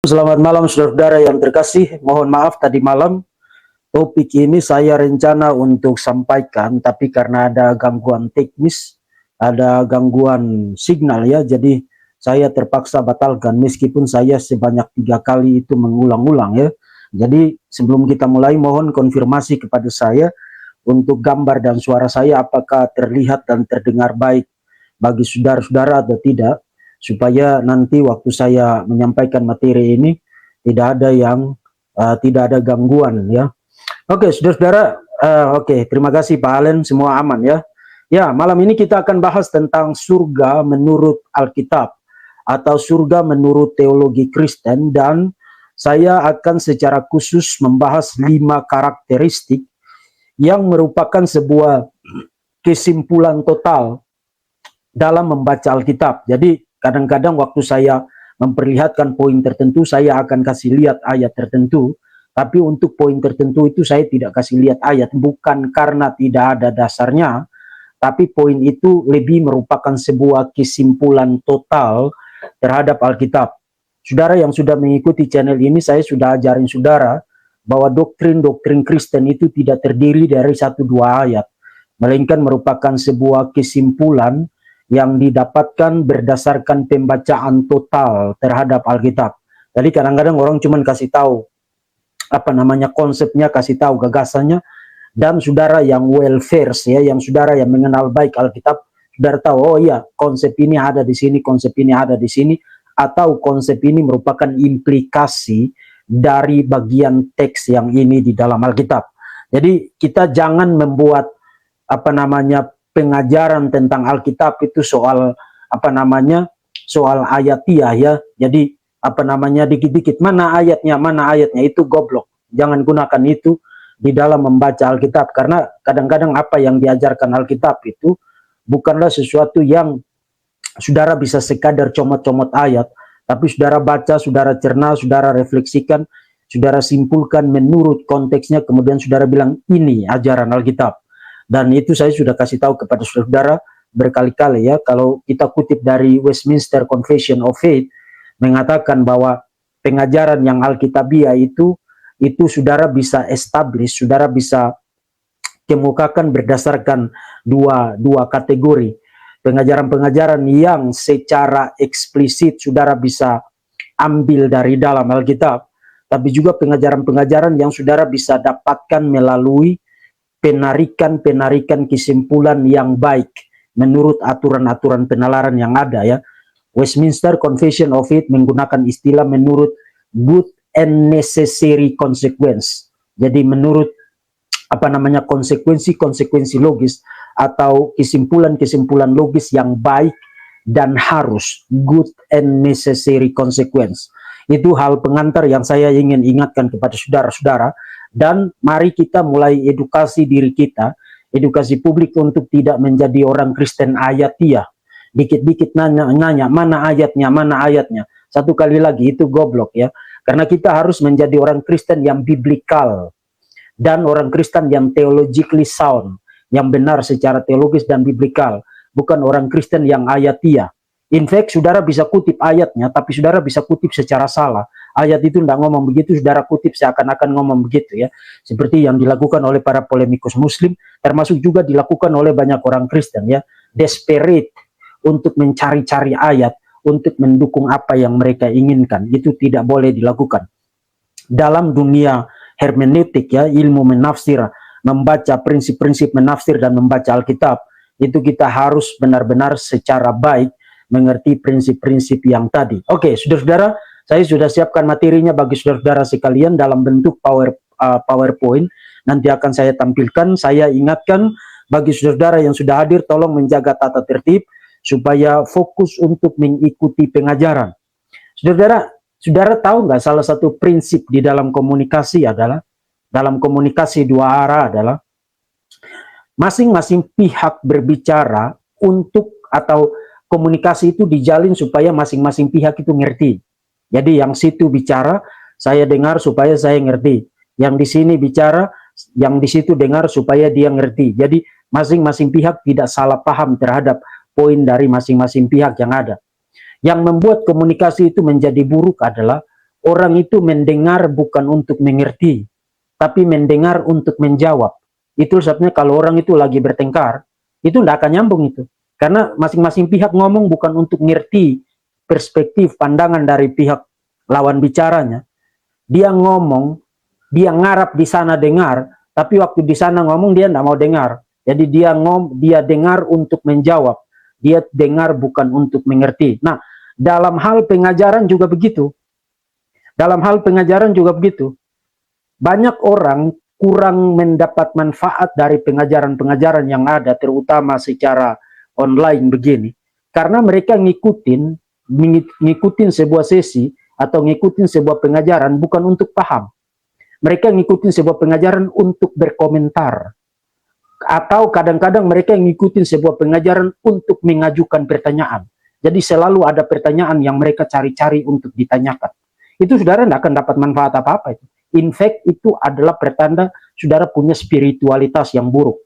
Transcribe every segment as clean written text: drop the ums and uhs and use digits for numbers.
Selamat malam saudara-saudara yang terkasih. Mohon maaf tadi malam topik ini saya rencana untuk sampaikan, tapi karena ada gangguan teknis, ada gangguan signal ya, jadi saya terpaksa batalkan meskipun saya sebanyak 3 kali itu mengulang-ulang ya. Jadi sebelum kita mulai mohon konfirmasi kepada saya untuk gambar dan suara saya apakah terlihat dan terdengar baik bagi saudara-saudara atau tidak, supaya nanti waktu saya menyampaikan materi ini tidak ada yang tidak ada gangguan ya. Oke, saudara-saudara, oke, terima kasih Pak Alen, semua aman ya. Ya, malam ini kita akan bahas tentang surga menurut Alkitab atau surga menurut teologi Kristen, dan saya akan secara khusus membahas 5 karakteristik yang merupakan sebuah kesimpulan total dalam membaca Alkitab. Jadi kadang-kadang waktu saya memperlihatkan poin tertentu, saya akan kasih lihat ayat tertentu, tapi untuk poin tertentu itu saya tidak kasih lihat ayat, bukan karena tidak ada dasarnya, tapi poin itu lebih merupakan sebuah kesimpulan total terhadap Alkitab. Saudara yang sudah mengikuti channel ini, saya sudah ajarin saudara bahwa doktrin-doktrin Kristen itu tidak terdiri dari 1-2 ayat, melainkan merupakan sebuah kesimpulan yang didapatkan berdasarkan pembacaan total terhadap Alkitab. Jadi kadang-kadang orang cuma kasih tahu konsepnya, kasih tahu gagasannya, dan saudara yang well versed ya, yang saudara yang mengenal baik Alkitab, saudara tahu oh iya konsep ini ada di sini, konsep ini ada di sini, atau konsep ini merupakan implikasi dari bagian teks yang ini di dalam Alkitab. Jadi kita jangan membuat pengajaran tentang Alkitab itu soal soal ayatiah ya. Jadi dikit-dikit mana ayatnya itu goblok. Jangan gunakan itu di dalam membaca Alkitab, karena kadang-kadang apa yang diajarkan Alkitab itu bukanlah sesuatu yang saudara bisa sekadar comot-comot ayat, tapi saudara baca, saudara cerna, saudara refleksikan, saudara simpulkan menurut konteksnya, kemudian saudara bilang ini ajaran Alkitab. Dan itu saya sudah kasih tahu kepada saudara berkali-kali ya, kalau kita kutip dari Westminster Confession of Faith, mengatakan bahwa pengajaran yang Alkitabiah itu saudara bisa establish, saudara bisa kemukakan berdasarkan dua kategori. Pengajaran-pengajaran yang secara eksplisit saudara bisa ambil dari dalam Alkitab, tapi juga pengajaran-pengajaran yang saudara bisa dapatkan melalui penarikan kesimpulan yang baik menurut aturan-aturan penalaran yang ada ya. Westminster Confession of Faith menggunakan istilah menurut good and necessary consequence. Jadi menurut konsekuensi logis atau kesimpulan logis yang baik dan harus, good and necessary consequence. Itu hal pengantar yang saya ingin ingatkan kepada saudara-saudara. Dan mari kita mulai edukasi diri kita, edukasi publik untuk tidak menjadi orang Kristen ayatiah. Dikit-dikit nanya, mana ayatnya. Satu kali lagi itu goblok ya. Karena kita harus menjadi orang Kristen yang biblikal dan orang Kristen yang theologically sound, yang benar secara teologis dan biblikal, bukan orang Kristen yang ayatiah. In fact, saudara bisa kutip ayatnya, tapi saudara bisa kutip secara salah. Ayat itu tidak ngomong begitu, saudara kutip seakan-akan ngomong begitu ya. Seperti yang dilakukan oleh para polemikus muslim, termasuk juga dilakukan oleh banyak orang Kristen ya. Desperate untuk mencari-cari ayat, untuk mendukung apa yang mereka inginkan. Itu tidak boleh dilakukan. Dalam dunia hermeneutik ya, ilmu menafsir, membaca prinsip-prinsip menafsir dan membaca Alkitab, itu kita harus benar-benar secara baik mengerti prinsip-prinsip yang tadi. Oke, saudara-saudara, saya sudah siapkan materinya bagi saudara-saudara sekalian dalam bentuk PowerPoint. Nanti akan saya tampilkan. Saya ingatkan bagi saudara-saudara yang sudah hadir, tolong menjaga tata tertib supaya fokus untuk mengikuti pengajaran. Saudara tahu nggak salah satu prinsip di dalam komunikasi adalah, dalam komunikasi 2 arah adalah masing-masing pihak berbicara untuk, atau komunikasi itu dijalin supaya masing-masing pihak itu ngerti. Jadi yang situ bicara, saya dengar supaya saya ngerti. Yang di sini bicara, yang di situ dengar supaya dia ngerti. Jadi masing-masing pihak tidak salah paham terhadap poin dari masing-masing pihak yang ada. Yang membuat komunikasi itu menjadi buruk adalah orang itu mendengar bukan untuk mengerti, tapi mendengar untuk menjawab. Itu sebabnya kalau orang itu lagi bertengkar, itu tidak akan nyambung itu. Karena masing-masing pihak ngomong bukan untuk ngerti perspektif pandangan dari pihak lawan bicaranya. Dia ngomong, dia ngarap di sana dengar, tapi waktu di sana ngomong dia tidak mau dengar. Jadi dia dengar untuk menjawab, dia dengar bukan untuk mengerti. Nah, dalam hal pengajaran juga begitu. Dalam hal pengajaran juga begitu. Banyak orang kurang mendapat manfaat dari pengajaran-pengajaran yang ada, terutama secara online begini, karena mereka ngikutin sebuah sesi atau ngikutin sebuah pengajaran bukan untuk paham. Mereka ngikutin sebuah pengajaran untuk berkomentar. Atau kadang-kadang mereka ngikutin sebuah pengajaran untuk mengajukan pertanyaan. Jadi selalu ada pertanyaan yang mereka cari-cari untuk ditanyakan. Itu saudara tidak akan dapat manfaat apa-apa itu. In fact, itu adalah pertanda saudara punya spiritualitas yang buruk.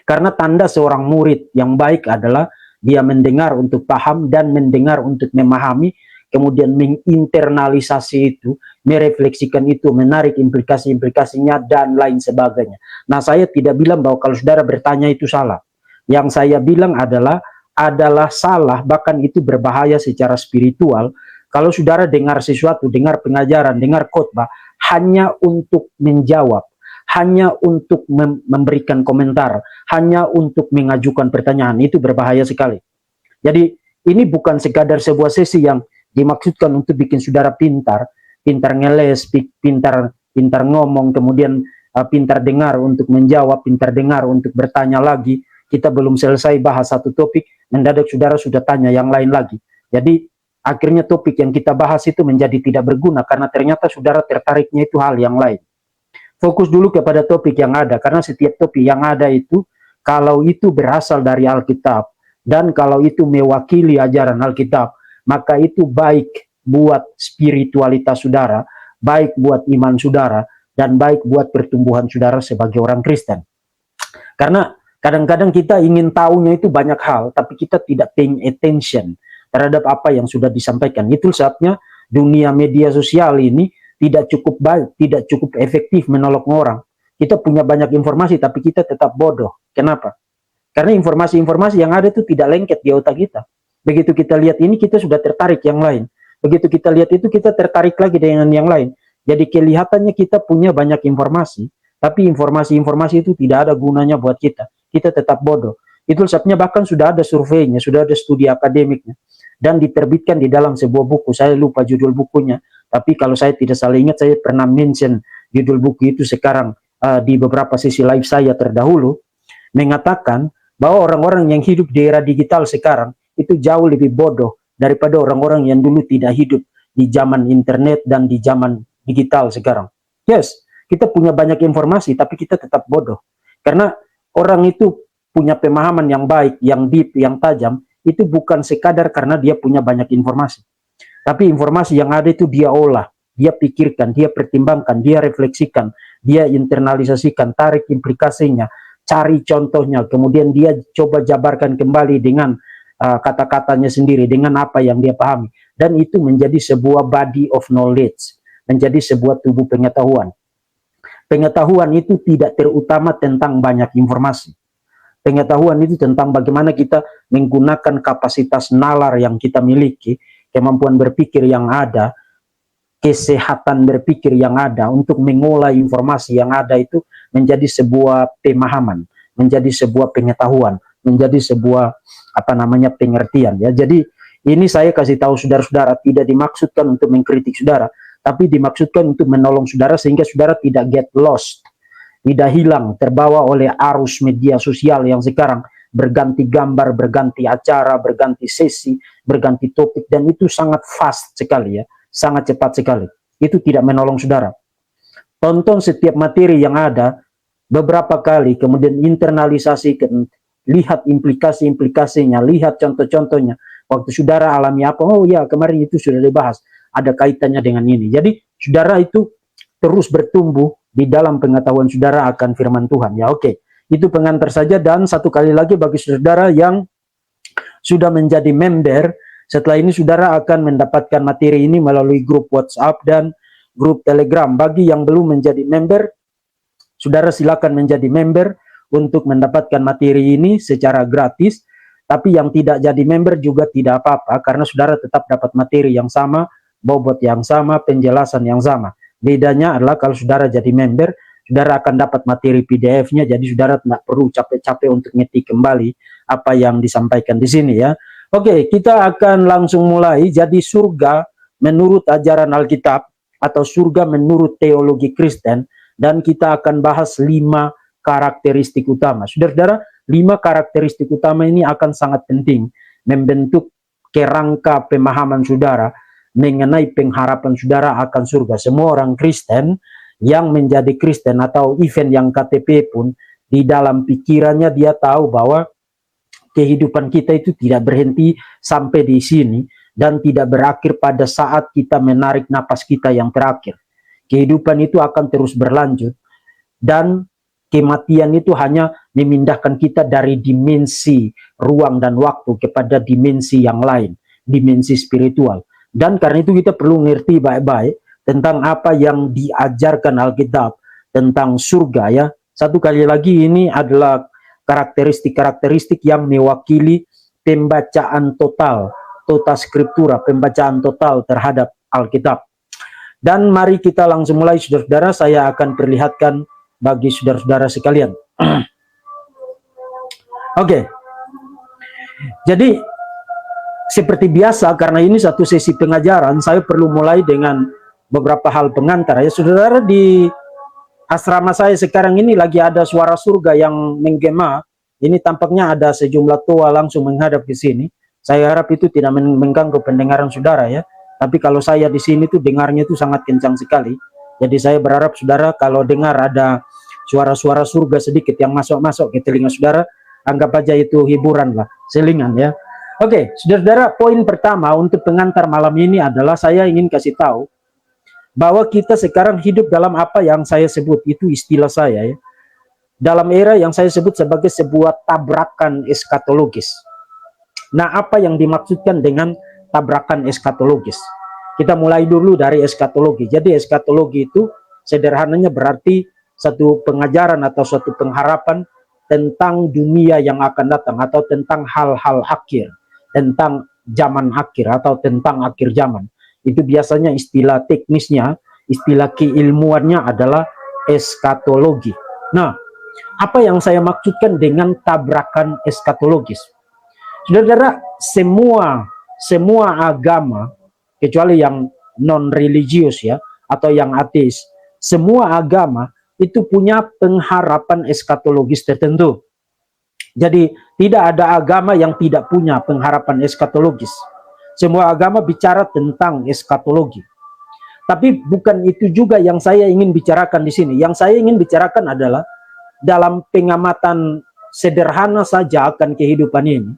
Karena tanda seorang murid yang baik adalah dia mendengar untuk paham dan mendengar untuk memahami, kemudian menginternalisasi itu, merefleksikan itu, menarik implikasi-implikasinya, dan lain sebagainya. Nah, saya tidak bilang bahwa kalau saudara bertanya itu salah. Yang saya bilang adalah salah, bahkan itu berbahaya secara spiritual, kalau saudara dengar sesuatu, dengar pengajaran, dengar khotbah, hanya untuk menjawab, hanya untuk memberikan komentar, hanya untuk mengajukan pertanyaan, itu berbahaya sekali. Jadi ini bukan sekadar sebuah sesi yang dimaksudkan untuk bikin saudara pintar ngeles, pintar ngomong, kemudian pintar dengar untuk menjawab, pintar dengar untuk bertanya lagi. Kita belum selesai bahas satu topik, mendadak saudara sudah tanya yang lain lagi. Jadi akhirnya topik yang kita bahas itu menjadi tidak berguna karena ternyata saudara tertariknya itu hal yang lain. Fokus dulu kepada topik yang ada, karena setiap topik yang ada itu, kalau itu berasal dari Alkitab, dan kalau itu mewakili ajaran Alkitab, maka itu baik buat spiritualitas saudara, baik buat iman saudara, dan baik buat pertumbuhan saudara sebagai orang Kristen. Karena kadang-kadang kita ingin tahunya itu banyak hal, tapi kita tidak paying attention terhadap apa yang sudah disampaikan. Itu sebabnya dunia media sosial ini tidak cukup baik, tidak cukup efektif menolong orang. Kita punya banyak informasi, tapi kita tetap bodoh. Kenapa? Karena informasi-informasi yang ada itu tidak lengket di otak kita. Begitu kita lihat ini, kita sudah tertarik yang lain. Begitu kita lihat itu, kita tertarik lagi dengan yang lain. Jadi kelihatannya kita punya banyak informasi, tapi informasi-informasi itu tidak ada gunanya buat kita. Kita tetap bodoh. Itu sebabnya bahkan sudah ada surveinya, sudah ada studi akademiknya, dan diterbitkan di dalam sebuah buku. Saya lupa judul bukunya, tapi kalau saya tidak salah ingat, saya pernah mention judul buku itu sekarang di beberapa sesi live saya terdahulu, mengatakan bahwa orang-orang yang hidup di era digital sekarang itu jauh lebih bodoh daripada orang-orang yang dulu tidak hidup di zaman internet dan di zaman digital sekarang. Yes, kita punya banyak informasi, tapi kita tetap bodoh. Karena orang itu punya pemahaman yang baik, yang deep, yang tajam, itu bukan sekadar karena dia punya banyak informasi. Tapi informasi yang ada itu dia olah, dia pikirkan, dia pertimbangkan, dia refleksikan, dia internalisasikan, tarik implikasinya, cari contohnya, kemudian dia coba jabarkan kembali dengan kata-katanya sendiri, dengan apa yang dia pahami. Dan itu menjadi sebuah body of knowledge, menjadi sebuah tubuh pengetahuan. Pengetahuan itu tidak terutama tentang banyak informasi. Pengetahuan itu tentang bagaimana kita menggunakan kapasitas nalar yang kita miliki, kemampuan berpikir yang ada, kesehatan berpikir yang ada untuk mengolah informasi yang ada itu menjadi sebuah pemahaman, menjadi sebuah pengetahuan, menjadi sebuah pengertian ya. Jadi ini saya kasih tahu saudara-saudara, tidak dimaksudkan untuk mengkritik saudara, tapi dimaksudkan untuk menolong saudara sehingga saudara tidak get lost, tidak hilang, terbawa oleh arus media sosial yang sekarang berganti gambar, berganti acara, berganti sesi, berganti topik, dan itu sangat fast sekali ya, sangat cepat sekali. Itu tidak menolong saudara. Tonton setiap materi yang ada beberapa kali, kemudian internalisasikan, lihat implikasi-implikasinya, lihat contoh-contohnya. Waktu saudara alami apa, oh ya kemarin itu sudah dibahas, ada kaitannya dengan ini. Jadi saudara itu terus bertumbuh di dalam pengetahuan saudara akan firman Tuhan. Ya oke, itu pengantar saja. Dan satu kali lagi bagi saudara yang sudah menjadi member Setelah ini saudara akan mendapatkan materi ini melalui grup WhatsApp dan grup Telegram. Bagi yang belum menjadi member, saudara silakan menjadi member untuk mendapatkan materi ini secara gratis. Tapi yang tidak jadi member juga tidak apa-apa, karena saudara tetap dapat materi yang sama, bobot yang sama, penjelasan yang sama. Bedanya adalah kalau saudara jadi member, saudara akan dapat materi PDF-nya, jadi saudara tidak perlu capek-capek untuk ngetik kembali apa yang disampaikan di sini ya. Oke, kita akan langsung mulai. Jadi surga menurut ajaran Alkitab atau surga menurut teologi Kristen, dan kita akan bahas 5 karakteristik utama. Saudara-saudara, 5 karakteristik utama ini akan sangat penting membentuk kerangka pemahaman saudara mengenai pengharapan saudara akan surga. Semua orang Kristen yang menjadi Kristen atau event yang KTP pun, di dalam pikirannya dia tahu bahwa kehidupan kita itu tidak berhenti sampai di sini dan tidak berakhir pada saat kita menarik napas kita yang terakhir. Kehidupan itu akan terus berlanjut, dan kematian itu hanya memindahkan kita dari dimensi ruang dan waktu kepada dimensi yang lain, dimensi spiritual. Dan karena itu kita perlu ngerti baik-baik tentang apa yang diajarkan Alkitab tentang surga ya. Satu kali lagi, ini adalah karakteristik-karakteristik yang mewakili pembacaan total skriptura, pembacaan total terhadap Alkitab. Dan mari kita langsung mulai saudara-saudara. Saya akan perlihatkan bagi saudara-saudara sekalian. Oke. Jadi seperti biasa, karena ini satu sesi pengajaran, saya perlu mulai dengan beberapa hal pengantar ya. Saudara, di asrama saya sekarang ini lagi ada suara surga yang menggema. Ini tampaknya ada sejumlah tua langsung menghadap ke sini. Saya harap itu tidak mengganggu pendengaran saudara ya. Tapi kalau saya di sini tuh dengarnya itu sangat kencang sekali. Jadi saya berharap saudara kalau dengar ada suara-suara surga sedikit yang masuk-masuk ke telinga saudara, anggap aja itu hiburan lah, selingan ya. Oke, saudara-saudara, poin pertama untuk pengantar malam ini adalah saya ingin kasih tahu bahwa kita sekarang hidup dalam apa yang saya sebut, itu istilah saya ya, dalam era yang saya sebut sebagai sebuah tabrakan eskatologis. Nah, apa yang dimaksudkan dengan tabrakan eskatologis? Kita mulai dulu dari eskatologi. Jadi eskatologi itu sederhananya berarti satu pengajaran atau suatu pengharapan tentang dunia yang akan datang, atau tentang hal-hal akhir, tentang zaman akhir atau tentang akhir zaman. Itu biasanya istilah teknisnya, istilah keilmuannya adalah eskatologi. Nah, apa yang saya maksudkan dengan tabrakan eskatologis? Saudara-saudara, semua agama kecuali yang non-religius ya, atau yang ateis, semua agama itu punya pengharapan eskatologis tertentu. Jadi tidak ada agama yang tidak punya pengharapan eskatologis. Semua agama bicara tentang eskatologi. Tapi bukan itu juga yang saya ingin bicarakan di sini. Yang saya ingin bicarakan adalah dalam pengamatan sederhana saja akan kehidupan ini.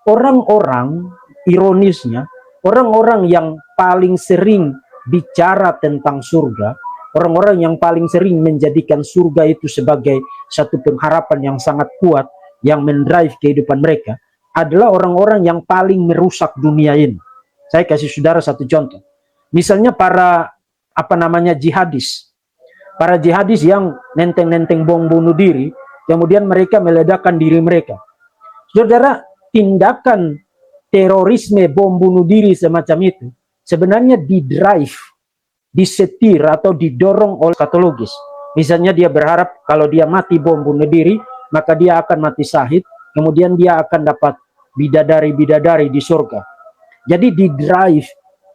Orang-orang, ironisnya, orang-orang yang paling sering bicara tentang surga, orang-orang yang paling sering menjadikan surga itu sebagai satu pengharapan yang sangat kuat, yang mendrive kehidupan mereka, adalah orang-orang yang paling merusak dunia ini. Saya kasih saudara satu contoh. Misalnya para jihadis. Para jihadis yang nenteng-nenteng bom bunuh diri, kemudian mereka meledakkan diri mereka. Saudara, tindakan terorisme bom bunuh diri semacam itu sebenarnya didrive, disetir atau didorong oleh eskatologis. Misalnya dia berharap kalau dia mati bom bunuh diri, maka dia akan mati syahid, kemudian dia akan dapat bidadari-bidadari di surga. Jadi didrive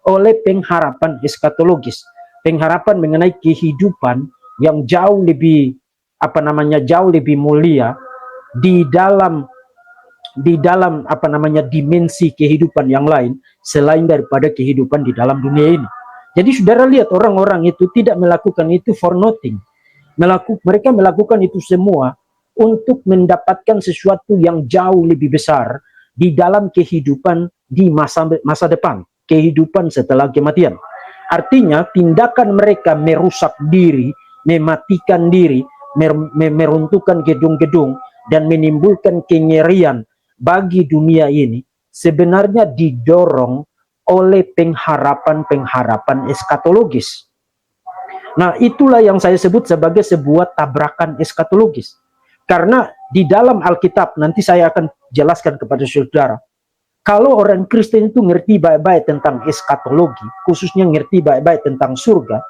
oleh pengharapan eskatologis, pengharapan mengenai kehidupan yang jauh lebih jauh lebih mulia di dalam dimensi kehidupan yang lain selain daripada kehidupan di dalam dunia ini. Jadi saudara lihat, orang-orang itu tidak melakukan itu for nothing. Mereka melakukan itu semua untuk mendapatkan sesuatu yang jauh lebih besar di dalam kehidupan di masa depan, kehidupan setelah kematian. Artinya tindakan mereka merusak diri, mematikan diri, meruntuhkan gedung-gedung dan menimbulkan kengerian bagi dunia ini sebenarnya didorong oleh pengharapan-pengharapan eskatologis. Nah, itulah yang saya sebut sebagai sebuah tabrakan eskatologis. Karena di dalam Alkitab, nanti saya akan jelaskan kepada saudara, kalau orang Kristen itu ngerti baik-baik tentang eskatologi, khususnya ngerti baik-baik tentang surga,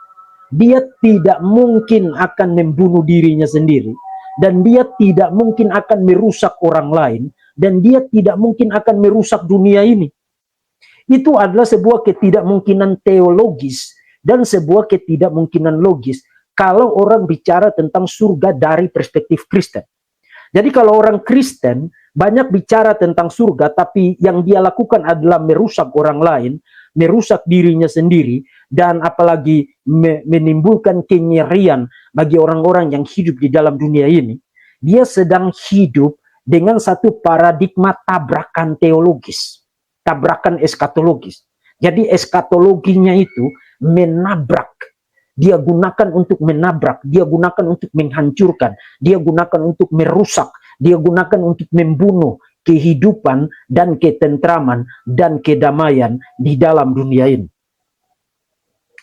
dia tidak mungkin akan membunuh dirinya sendiri, dan dia tidak mungkin akan merusak orang lain, dan dia tidak mungkin akan merusak dunia ini. Itu adalah sebuah ketidakmungkinan teologis dan sebuah ketidakmungkinan logis kalau orang bicara tentang surga dari perspektif Kristen. Jadi kalau orang Kristen banyak bicara tentang surga, tapi yang dia lakukan adalah merusak orang lain, merusak dirinya sendiri, dan apalagi menimbulkan kengerian bagi orang-orang yang hidup di dalam dunia ini, dia sedang hidup dengan satu paradigma tabrakan teologis, tabrakan eskatologis. Jadi eskatologinya itu menabrak. Dia gunakan untuk menabrak, dia gunakan untuk menghancurkan, dia gunakan untuk merusak, dia gunakan untuk membunuh kehidupan dan ketentraman dan kedamaian di dalam dunia ini.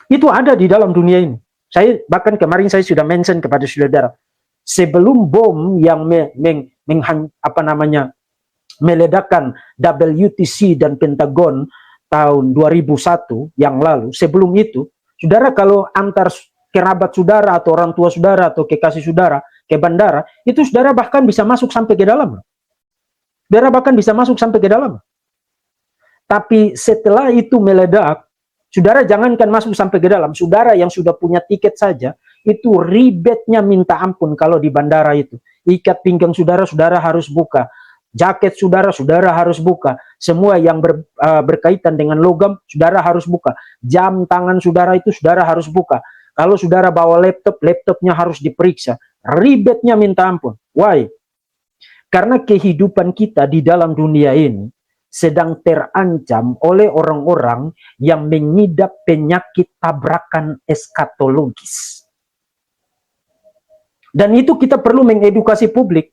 Itu ada di dalam dunia ini. Saya bahkan kemarin saya sudah mention kepada saudara, sebelum bom yang meledakkan WTC dan Pentagon tahun 2001 yang lalu, sebelum itu, saudara kalau antar kerabat saudara atau orang tua saudara atau kekasih saudara ke bandara, itu saudara bahkan bisa masuk sampai ke dalam. Saudara bahkan bisa masuk sampai ke dalam. Tapi setelah itu meledak, saudara jangankan masuk sampai ke dalam, saudara yang sudah punya tiket saja, itu ribetnya minta ampun kalau di bandara itu. Ikat pinggang saudara, saudara harus buka. Jaket saudara, saudara harus buka. Semua yang berkaitan dengan logam, saudara harus buka. Jam tangan saudara itu saudara harus buka. Kalau saudara bawa laptop, laptopnya harus diperiksa. Ribetnya minta ampun. Why? Karena kehidupan kita di dalam dunia ini sedang terancam oleh orang-orang yang mengidap penyakit tabrakan eskatologis. Dan itu kita perlu mengedukasi publik.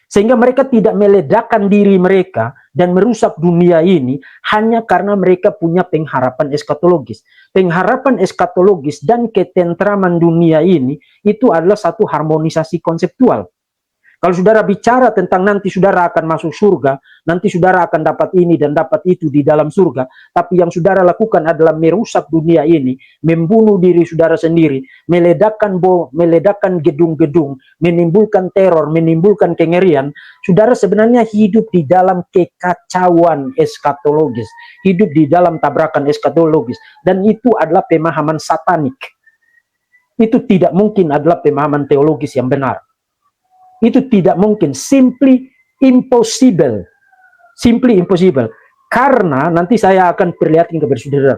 Sehingga mereka tidak meledakkan diri mereka dan merusak dunia ini hanya karena mereka punya pengharapan eskatologis. Pengharapan eskatologis dan ketentraman dunia ini itu adalah satu harmonisasi konseptual. Kalau saudara bicara tentang nanti saudara akan masuk surga, nanti saudara akan dapat ini dan dapat itu di dalam surga, tapi yang saudara lakukan adalah merusak dunia ini, membunuh diri saudara sendiri, meledakkan bom, meledakkan gedung-gedung, menimbulkan teror, menimbulkan kengerian, saudara sebenarnya hidup di dalam kekacauan eskatologis, hidup di dalam tabrakan eskatologis, dan itu adalah pemahaman satanik. Itu tidak mungkin adalah pemahaman teologis yang benar. Itu tidak mungkin, simply impossible. Simply impossible. Karena nanti saya akan perlihatkan kepada saudara,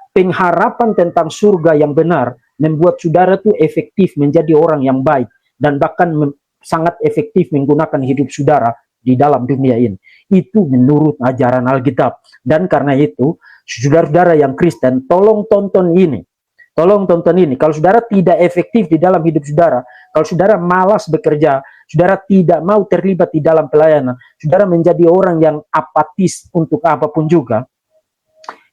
pengharapan tentang surga yang benar membuat saudara itu efektif menjadi orang yang baik dan bahkan sangat efektif menggunakan hidup saudara di dalam dunia ini. Itu menurut ajaran Alkitab. Dan karena itu, saudara-saudara yang Kristen, tolong tonton ini. Tolong tonton ini. Kalau saudara tidak efektif di dalam hidup saudara, kalau saudara malas bekerja, saudara tidak mau terlibat di dalam pelayanan, saudara menjadi orang yang apatis untuk apapun juga,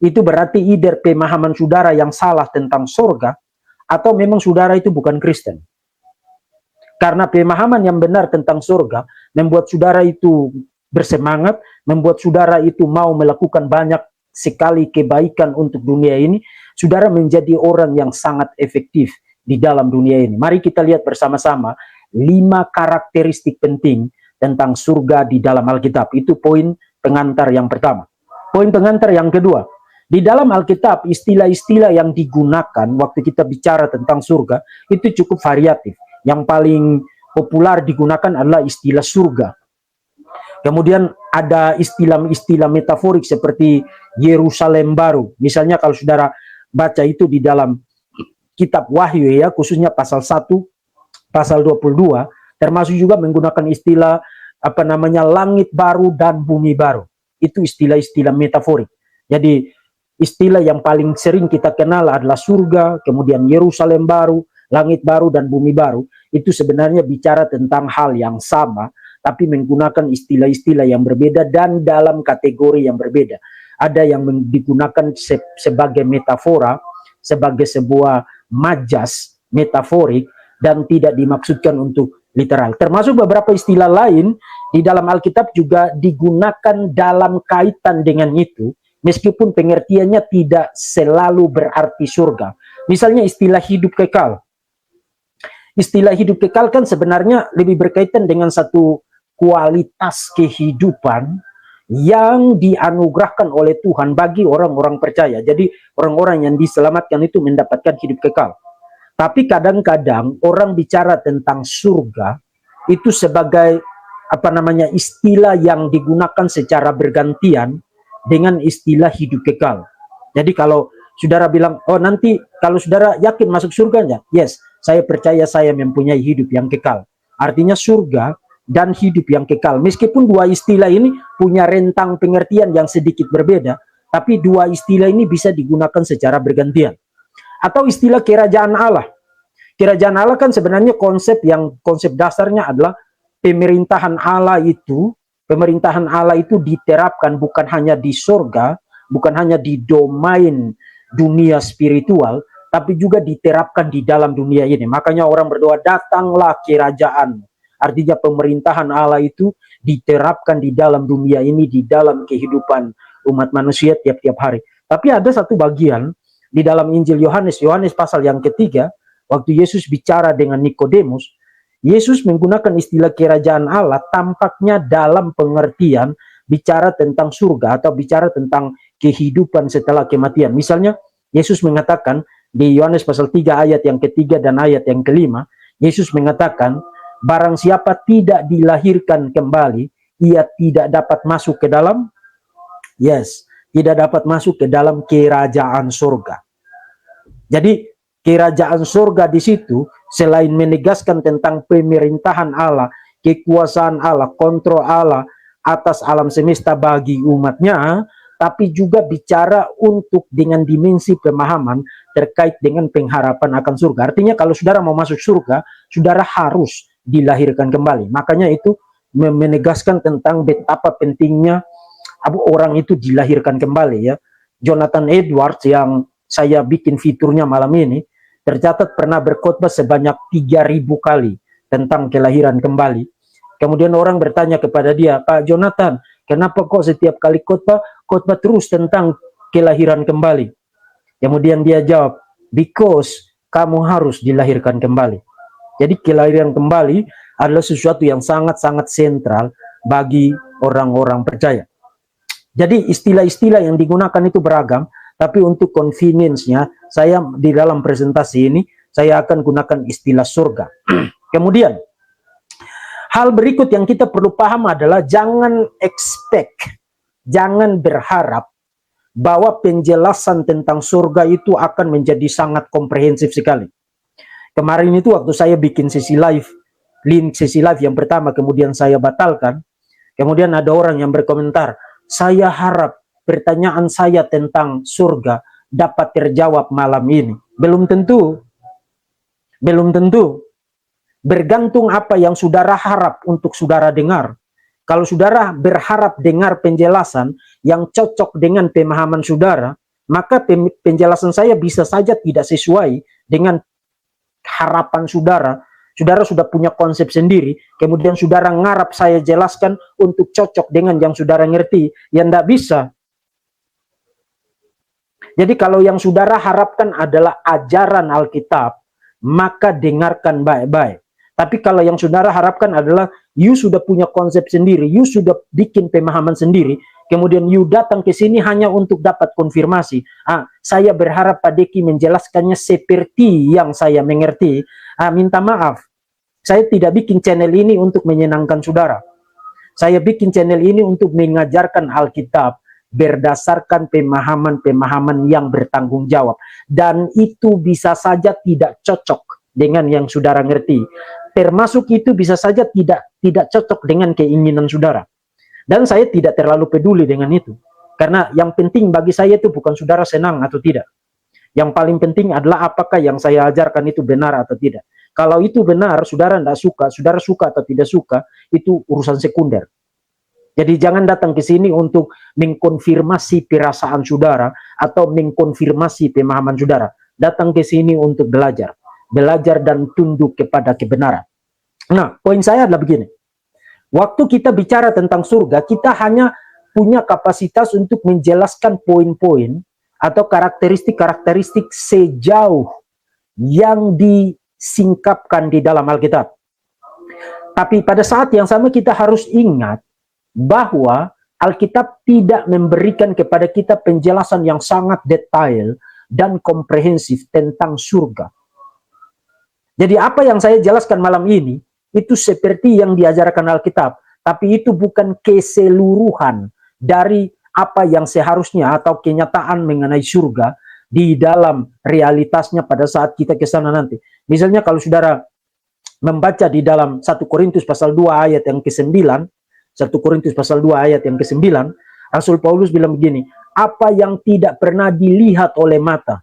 itu berarti either pemahaman saudara yang salah tentang surga, atau memang saudara itu bukan Kristen. Karena pemahaman yang benar tentang surga membuat saudara itu bersemangat, membuat saudara itu mau melakukan banyak sekali kebaikan untuk dunia ini, saudara menjadi orang yang sangat efektif di dalam dunia ini. Mari kita lihat bersama-sama 5 karakteristik penting tentang surga di dalam Alkitab. Itu poin pengantar yang pertama. Poin pengantar yang kedua, di dalam Alkitab istilah-istilah yang digunakan waktu kita bicara tentang surga itu cukup variatif. Yang paling populer digunakan adalah istilah surga. Kemudian ada istilah-istilah metaforik seperti Yerusalem baru. Misalnya kalau saudara baca itu di dalam kitab Wahyu ya, khususnya pasal 1, pasal 22, termasuk juga menggunakan istilah langit baru dan bumi baru. Itu istilah-istilah metaforik. Jadi istilah yang paling sering kita kenal adalah surga, kemudian Yerusalem baru, langit baru dan bumi baru. Itu sebenarnya bicara tentang hal yang sama tapi menggunakan istilah-istilah yang berbeda dan dalam kategori yang berbeda. Ada yang digunakan sebagai metafora, sebagai sebuah majas metaforik, dan tidak dimaksudkan untuk literal. Termasuk beberapa istilah lain di dalam Alkitab juga digunakan dalam kaitan dengan itu, meskipun pengertiannya tidak selalu berarti surga. Misalnya istilah hidup kekal. Istilah hidup kekal kan sebenarnya lebih berkaitan dengan satu kualitas kehidupan yang dianugerahkan oleh Tuhan bagi orang-orang percaya. Jadi orang-orang yang diselamatkan itu mendapatkan hidup kekal. Tapi kadang-kadang orang bicara tentang surga itu sebagai istilah yang digunakan secara bergantian dengan istilah hidup kekal. Jadi kalau saudara bilang, oh nanti kalau saudara yakin masuk surganya, yes, saya percaya saya mempunyai hidup yang kekal. Artinya surga dan hidup yang kekal. Meskipun dua istilah ini punya rentang pengertian yang sedikit berbeda, tapi dua istilah ini bisa digunakan secara bergantian. Atau istilah kerajaan Allah. Kerajaan Allah kan sebenarnya konsep dasarnya adalah pemerintahan Allah itu diterapkan bukan hanya di surga, bukan hanya di domain dunia spiritual, tapi juga diterapkan di dalam dunia ini. Makanya orang berdoa, datanglah kerajaan. Artinya pemerintahan Allah itu diterapkan di dalam dunia ini, di dalam kehidupan umat manusia tiap-tiap hari. Tapi ada satu bagian di dalam Injil Yohanes pasal yang ketiga, waktu Yesus bicara dengan Nikodemus, Yesus menggunakan istilah kerajaan Allah tampaknya dalam pengertian bicara tentang surga atau bicara tentang kehidupan setelah kematian. Misalnya, Yesus mengatakan di Yohanes pasal 3 ayat yang ketiga dan ayat yang kelima, Yesus mengatakan, barang siapa tidak dilahirkan kembali, ia tidak dapat masuk ke dalam, tidak dapat masuk ke dalam kerajaan surga. Jadi kerajaan surga di situ selain menegaskan tentang pemerintahan Allah, kekuasaan Allah, kontrol Allah atas alam semesta bagi umatnya, tapi juga bicara untuk dengan dimensi pemahaman terkait dengan pengharapan akan surga. Artinya kalau saudara mau masuk surga, saudara harus dilahirkan kembali. Makanya itu menegaskan tentang betapa pentingnya orang itu dilahirkan kembali ya. Jonathan Edwards yang saya bikin fiturnya malam ini, tercatat pernah berkhotbah sebanyak 3.000 kali tentang kelahiran kembali. Kemudian orang bertanya kepada dia, Pak Jonathan, kenapa kok setiap kali khotbah terus tentang kelahiran kembali? Kemudian dia jawab, because kamu harus dilahirkan kembali. Jadi kelahiran kembali adalah sesuatu yang sangat-sangat sentral bagi orang-orang percaya. Jadi istilah-istilah yang digunakan itu beragam, tapi untuk convenience-nya, saya di dalam presentasi ini, saya akan gunakan istilah surga. Kemudian, hal berikut yang kita perlu paham adalah jangan berharap bahwa penjelasan tentang surga itu akan menjadi sangat komprehensif sekali. Kemarin itu waktu saya bikin link sesi live yang pertama, kemudian saya batalkan, kemudian ada orang yang berkomentar, saya harap pertanyaan saya tentang surga dapat terjawab malam ini. Belum tentu. Bergantung apa yang saudara harap untuk saudara dengar. Kalau saudara berharap dengar penjelasan yang cocok dengan pemahaman saudara, maka penjelasan saya bisa saja tidak sesuai dengan harapan saudara. Saudara sudah punya konsep sendiri, kemudian saudara ngarap saya jelaskan untuk cocok dengan yang saudara ngerti, yang tidak bisa. Jadi kalau yang saudara harapkan adalah ajaran Alkitab, maka dengarkan baik-baik. Tapi kalau yang saudara harapkan adalah you sudah punya konsep sendiri, you sudah bikin pemahaman sendiri, kemudian you datang ke sini hanya untuk dapat konfirmasi. Saya berharap Pak Deki menjelaskannya seperti yang saya mengerti. Minta maaf, saya tidak bikin channel ini untuk menyenangkan saudara. Saya bikin channel ini untuk mengajarkan Alkitab berdasarkan pemahaman-pemahaman yang bertanggung jawab. Dan itu bisa saja tidak cocok dengan yang saudara ngerti. Termasuk itu bisa saja tidak cocok dengan keinginan saudara. Dan saya tidak terlalu peduli dengan itu. Karena yang penting bagi saya itu bukan saudara senang atau tidak. Yang paling penting adalah apakah yang saya ajarkan itu benar atau tidak. Kalau itu benar, saudara tidak suka, saudara suka atau tidak suka, itu urusan sekunder. Jadi jangan datang ke sini untuk mengkonfirmasi perasaan saudara atau mengkonfirmasi pemahaman saudara. Datang ke sini untuk belajar. Belajar dan tunduk kepada kebenaran. Nah, poin saya adalah begini. Waktu kita bicara tentang surga, kita hanya punya kapasitas untuk menjelaskan poin-poin atau karakteristik-karakteristik sejauh yang disingkapkan di dalam Alkitab. Tapi pada saat yang sama kita harus ingat bahwa Alkitab tidak memberikan kepada kita penjelasan yang sangat detail dan komprehensif tentang surga. Jadi apa yang saya jelaskan malam ini, itu seperti yang diajarkan Alkitab, tapi itu bukan keseluruhan dari apa yang seharusnya atau kenyataan mengenai surga di dalam realitasnya pada saat kita ke sana nanti. Misalnya kalau saudara membaca di dalam 1 Korintus pasal 2 ayat yang ke-9, 1 Korintus pasal 2 ayat yang ke-9, Rasul Paulus bilang begini, apa yang tidak pernah dilihat oleh mata,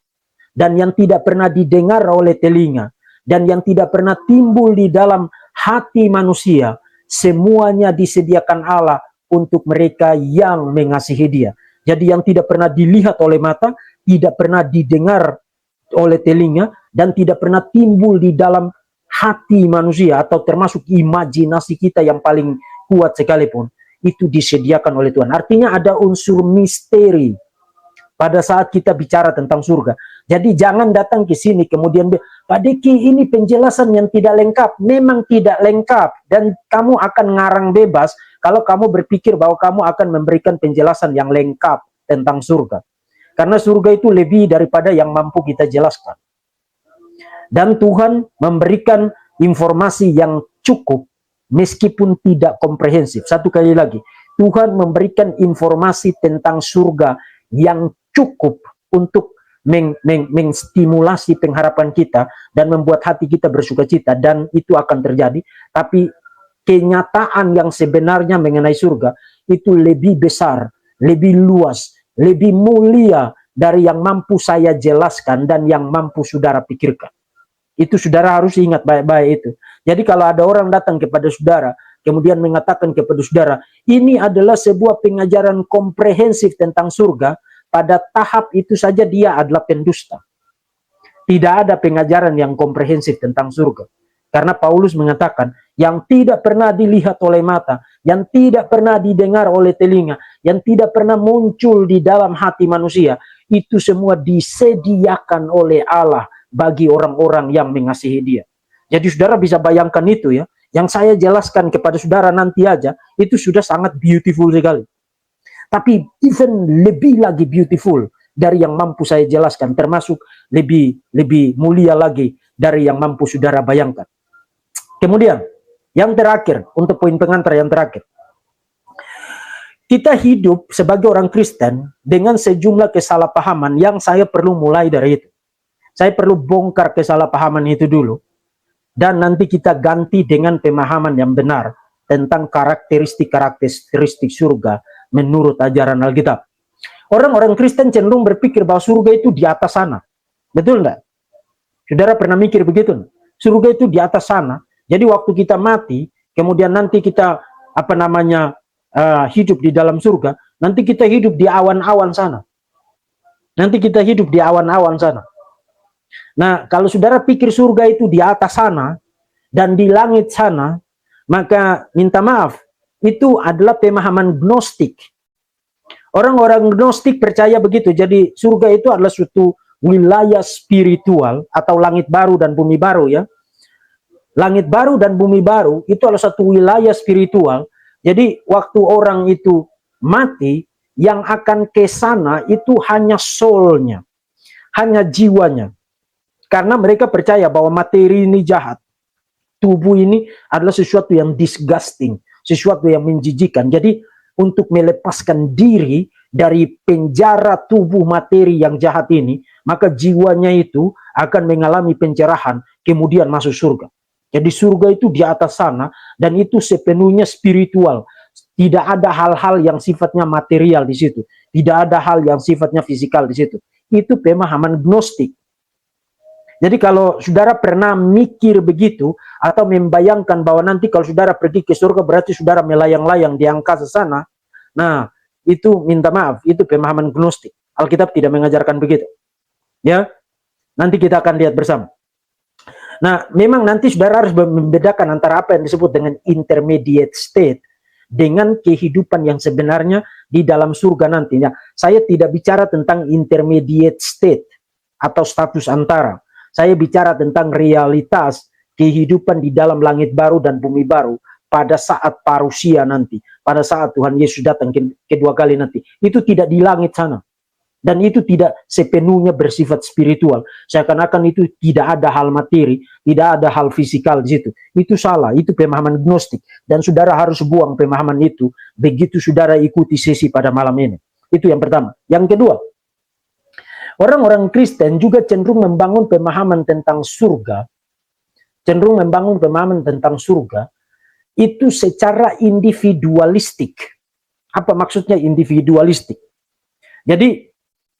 dan yang tidak pernah didengar oleh telinga, dan yang tidak pernah timbul di dalam hati manusia, semuanya disediakan Allah untuk mereka yang mengasihi Dia. Jadi yang tidak pernah dilihat oleh mata, tidak pernah didengar oleh telinga, dan tidak pernah timbul di dalam hati manusia, atau termasuk imajinasi kita yang paling kuat sekalipun, itu disediakan oleh Tuhan. Artinya ada unsur misteri pada saat kita bicara tentang surga. Jadi jangan datang ke sini kemudian, Pak Diki ini penjelasan yang tidak lengkap. Memang tidak lengkap, dan kamu akan ngarang bebas kalau kamu berpikir bahwa kamu akan memberikan penjelasan yang lengkap tentang surga. Karena surga itu lebih daripada yang mampu kita jelaskan. Dan Tuhan memberikan informasi yang cukup meskipun tidak komprehensif. Satu kali lagi, Tuhan memberikan informasi tentang surga yang cukup untuk mengstimulasi pengharapan kita dan membuat hati kita bersukacita, dan itu akan terjadi. Tapi kenyataan yang sebenarnya mengenai surga itu lebih besar, lebih luas, lebih mulia dari yang mampu saya jelaskan dan yang mampu saudara pikirkan. Itu saudara harus ingat baik-baik itu. Jadi kalau ada orang datang kepada saudara, kemudian mengatakan kepada saudara, ini adalah sebuah pengajaran komprehensif tentang surga, pada tahap itu saja dia adalah pendusta. Tidak ada pengajaran yang komprehensif tentang surga. Karena Paulus mengatakan, yang tidak pernah dilihat oleh mata, yang tidak pernah didengar oleh telinga, yang tidak pernah muncul di dalam hati manusia, itu semua disediakan oleh Allah bagi orang-orang yang mengasihi Dia. Jadi saudara bisa bayangkan itu ya. Yang saya jelaskan kepada saudara nanti aja, itu sudah sangat beautiful sekali. Tapi even lebih lagi beautiful dari yang mampu saya jelaskan, termasuk lebih mulia lagi dari yang mampu saudara bayangkan. Kemudian, yang terakhir, untuk poin pengantar yang terakhir. Kita hidup sebagai orang Kristen dengan sejumlah kesalahpahaman yang saya perlu mulai dari itu. Saya perlu bongkar kesalahpahaman itu dulu. Dan nanti kita ganti dengan pemahaman yang benar tentang karakteristik surga menurut ajaran Alkitab. Orang-orang Kristen cenderung berpikir bahwa surga itu di atas sana. Betul enggak? Saudara pernah mikir begitu? Surga itu di atas sana. Jadi waktu kita mati, kemudian nanti kita hidup di dalam surga, nanti kita hidup di awan-awan sana. Nanti kita hidup di awan-awan sana. Nah, kalau saudara pikir surga itu di atas sana dan di langit sana, maka minta maaf, itu adalah pemahaman gnostik. Orang-orang gnostik percaya begitu. Jadi surga itu adalah suatu wilayah spiritual atau langit baru dan bumi baru ya. Langit baru dan bumi baru itu adalah satu wilayah spiritual. Jadi waktu orang itu mati, yang akan ke sana itu hanya soulnya, hanya jiwanya. Karena mereka percaya bahwa materi ini jahat. Tubuh ini adalah sesuatu yang disgusting, sesuatu yang menjijikan. Jadi untuk melepaskan diri dari penjara tubuh materi yang jahat ini, maka jiwanya itu akan mengalami pencerahan, kemudian masuk surga. Jadi surga itu di atas sana, dan itu sepenuhnya spiritual. Tidak ada hal-hal yang sifatnya material di situ. Tidak ada hal yang sifatnya fisikal di situ. Itu pemahaman gnostik. Jadi kalau saudara pernah mikir begitu, atau membayangkan bahwa nanti kalau saudara pergi ke surga berarti saudara melayang-layang di angkasa sana, nah itu minta maaf, itu pemahaman gnostik. Alkitab tidak mengajarkan begitu. Ya, nanti kita akan lihat bersama. Nah, memang nanti saudara harus membedakan antara apa yang disebut dengan intermediate state dengan kehidupan yang sebenarnya di dalam surga nantinya. Saya tidak bicara tentang intermediate state atau status antara. Saya bicara tentang realitas kehidupan di dalam langit baru dan bumi baru pada saat parusia nanti, pada saat Tuhan Yesus datang kedua kali nanti. Itu tidak di langit sana. Dan itu tidak sepenuhnya bersifat spiritual. Seakan-akan itu tidak ada hal materi, tidak ada hal fisikal di situ. Itu salah, itu pemahaman gnostik. Dan saudara harus buang pemahaman itu begitu saudara ikuti sesi pada malam ini. Itu yang pertama. Yang kedua, orang-orang Kristen juga cenderung membangun pemahaman tentang surga, cenderung membangun pemahaman tentang surga, itu secara individualistik. Apa maksudnya individualistik? Jadi,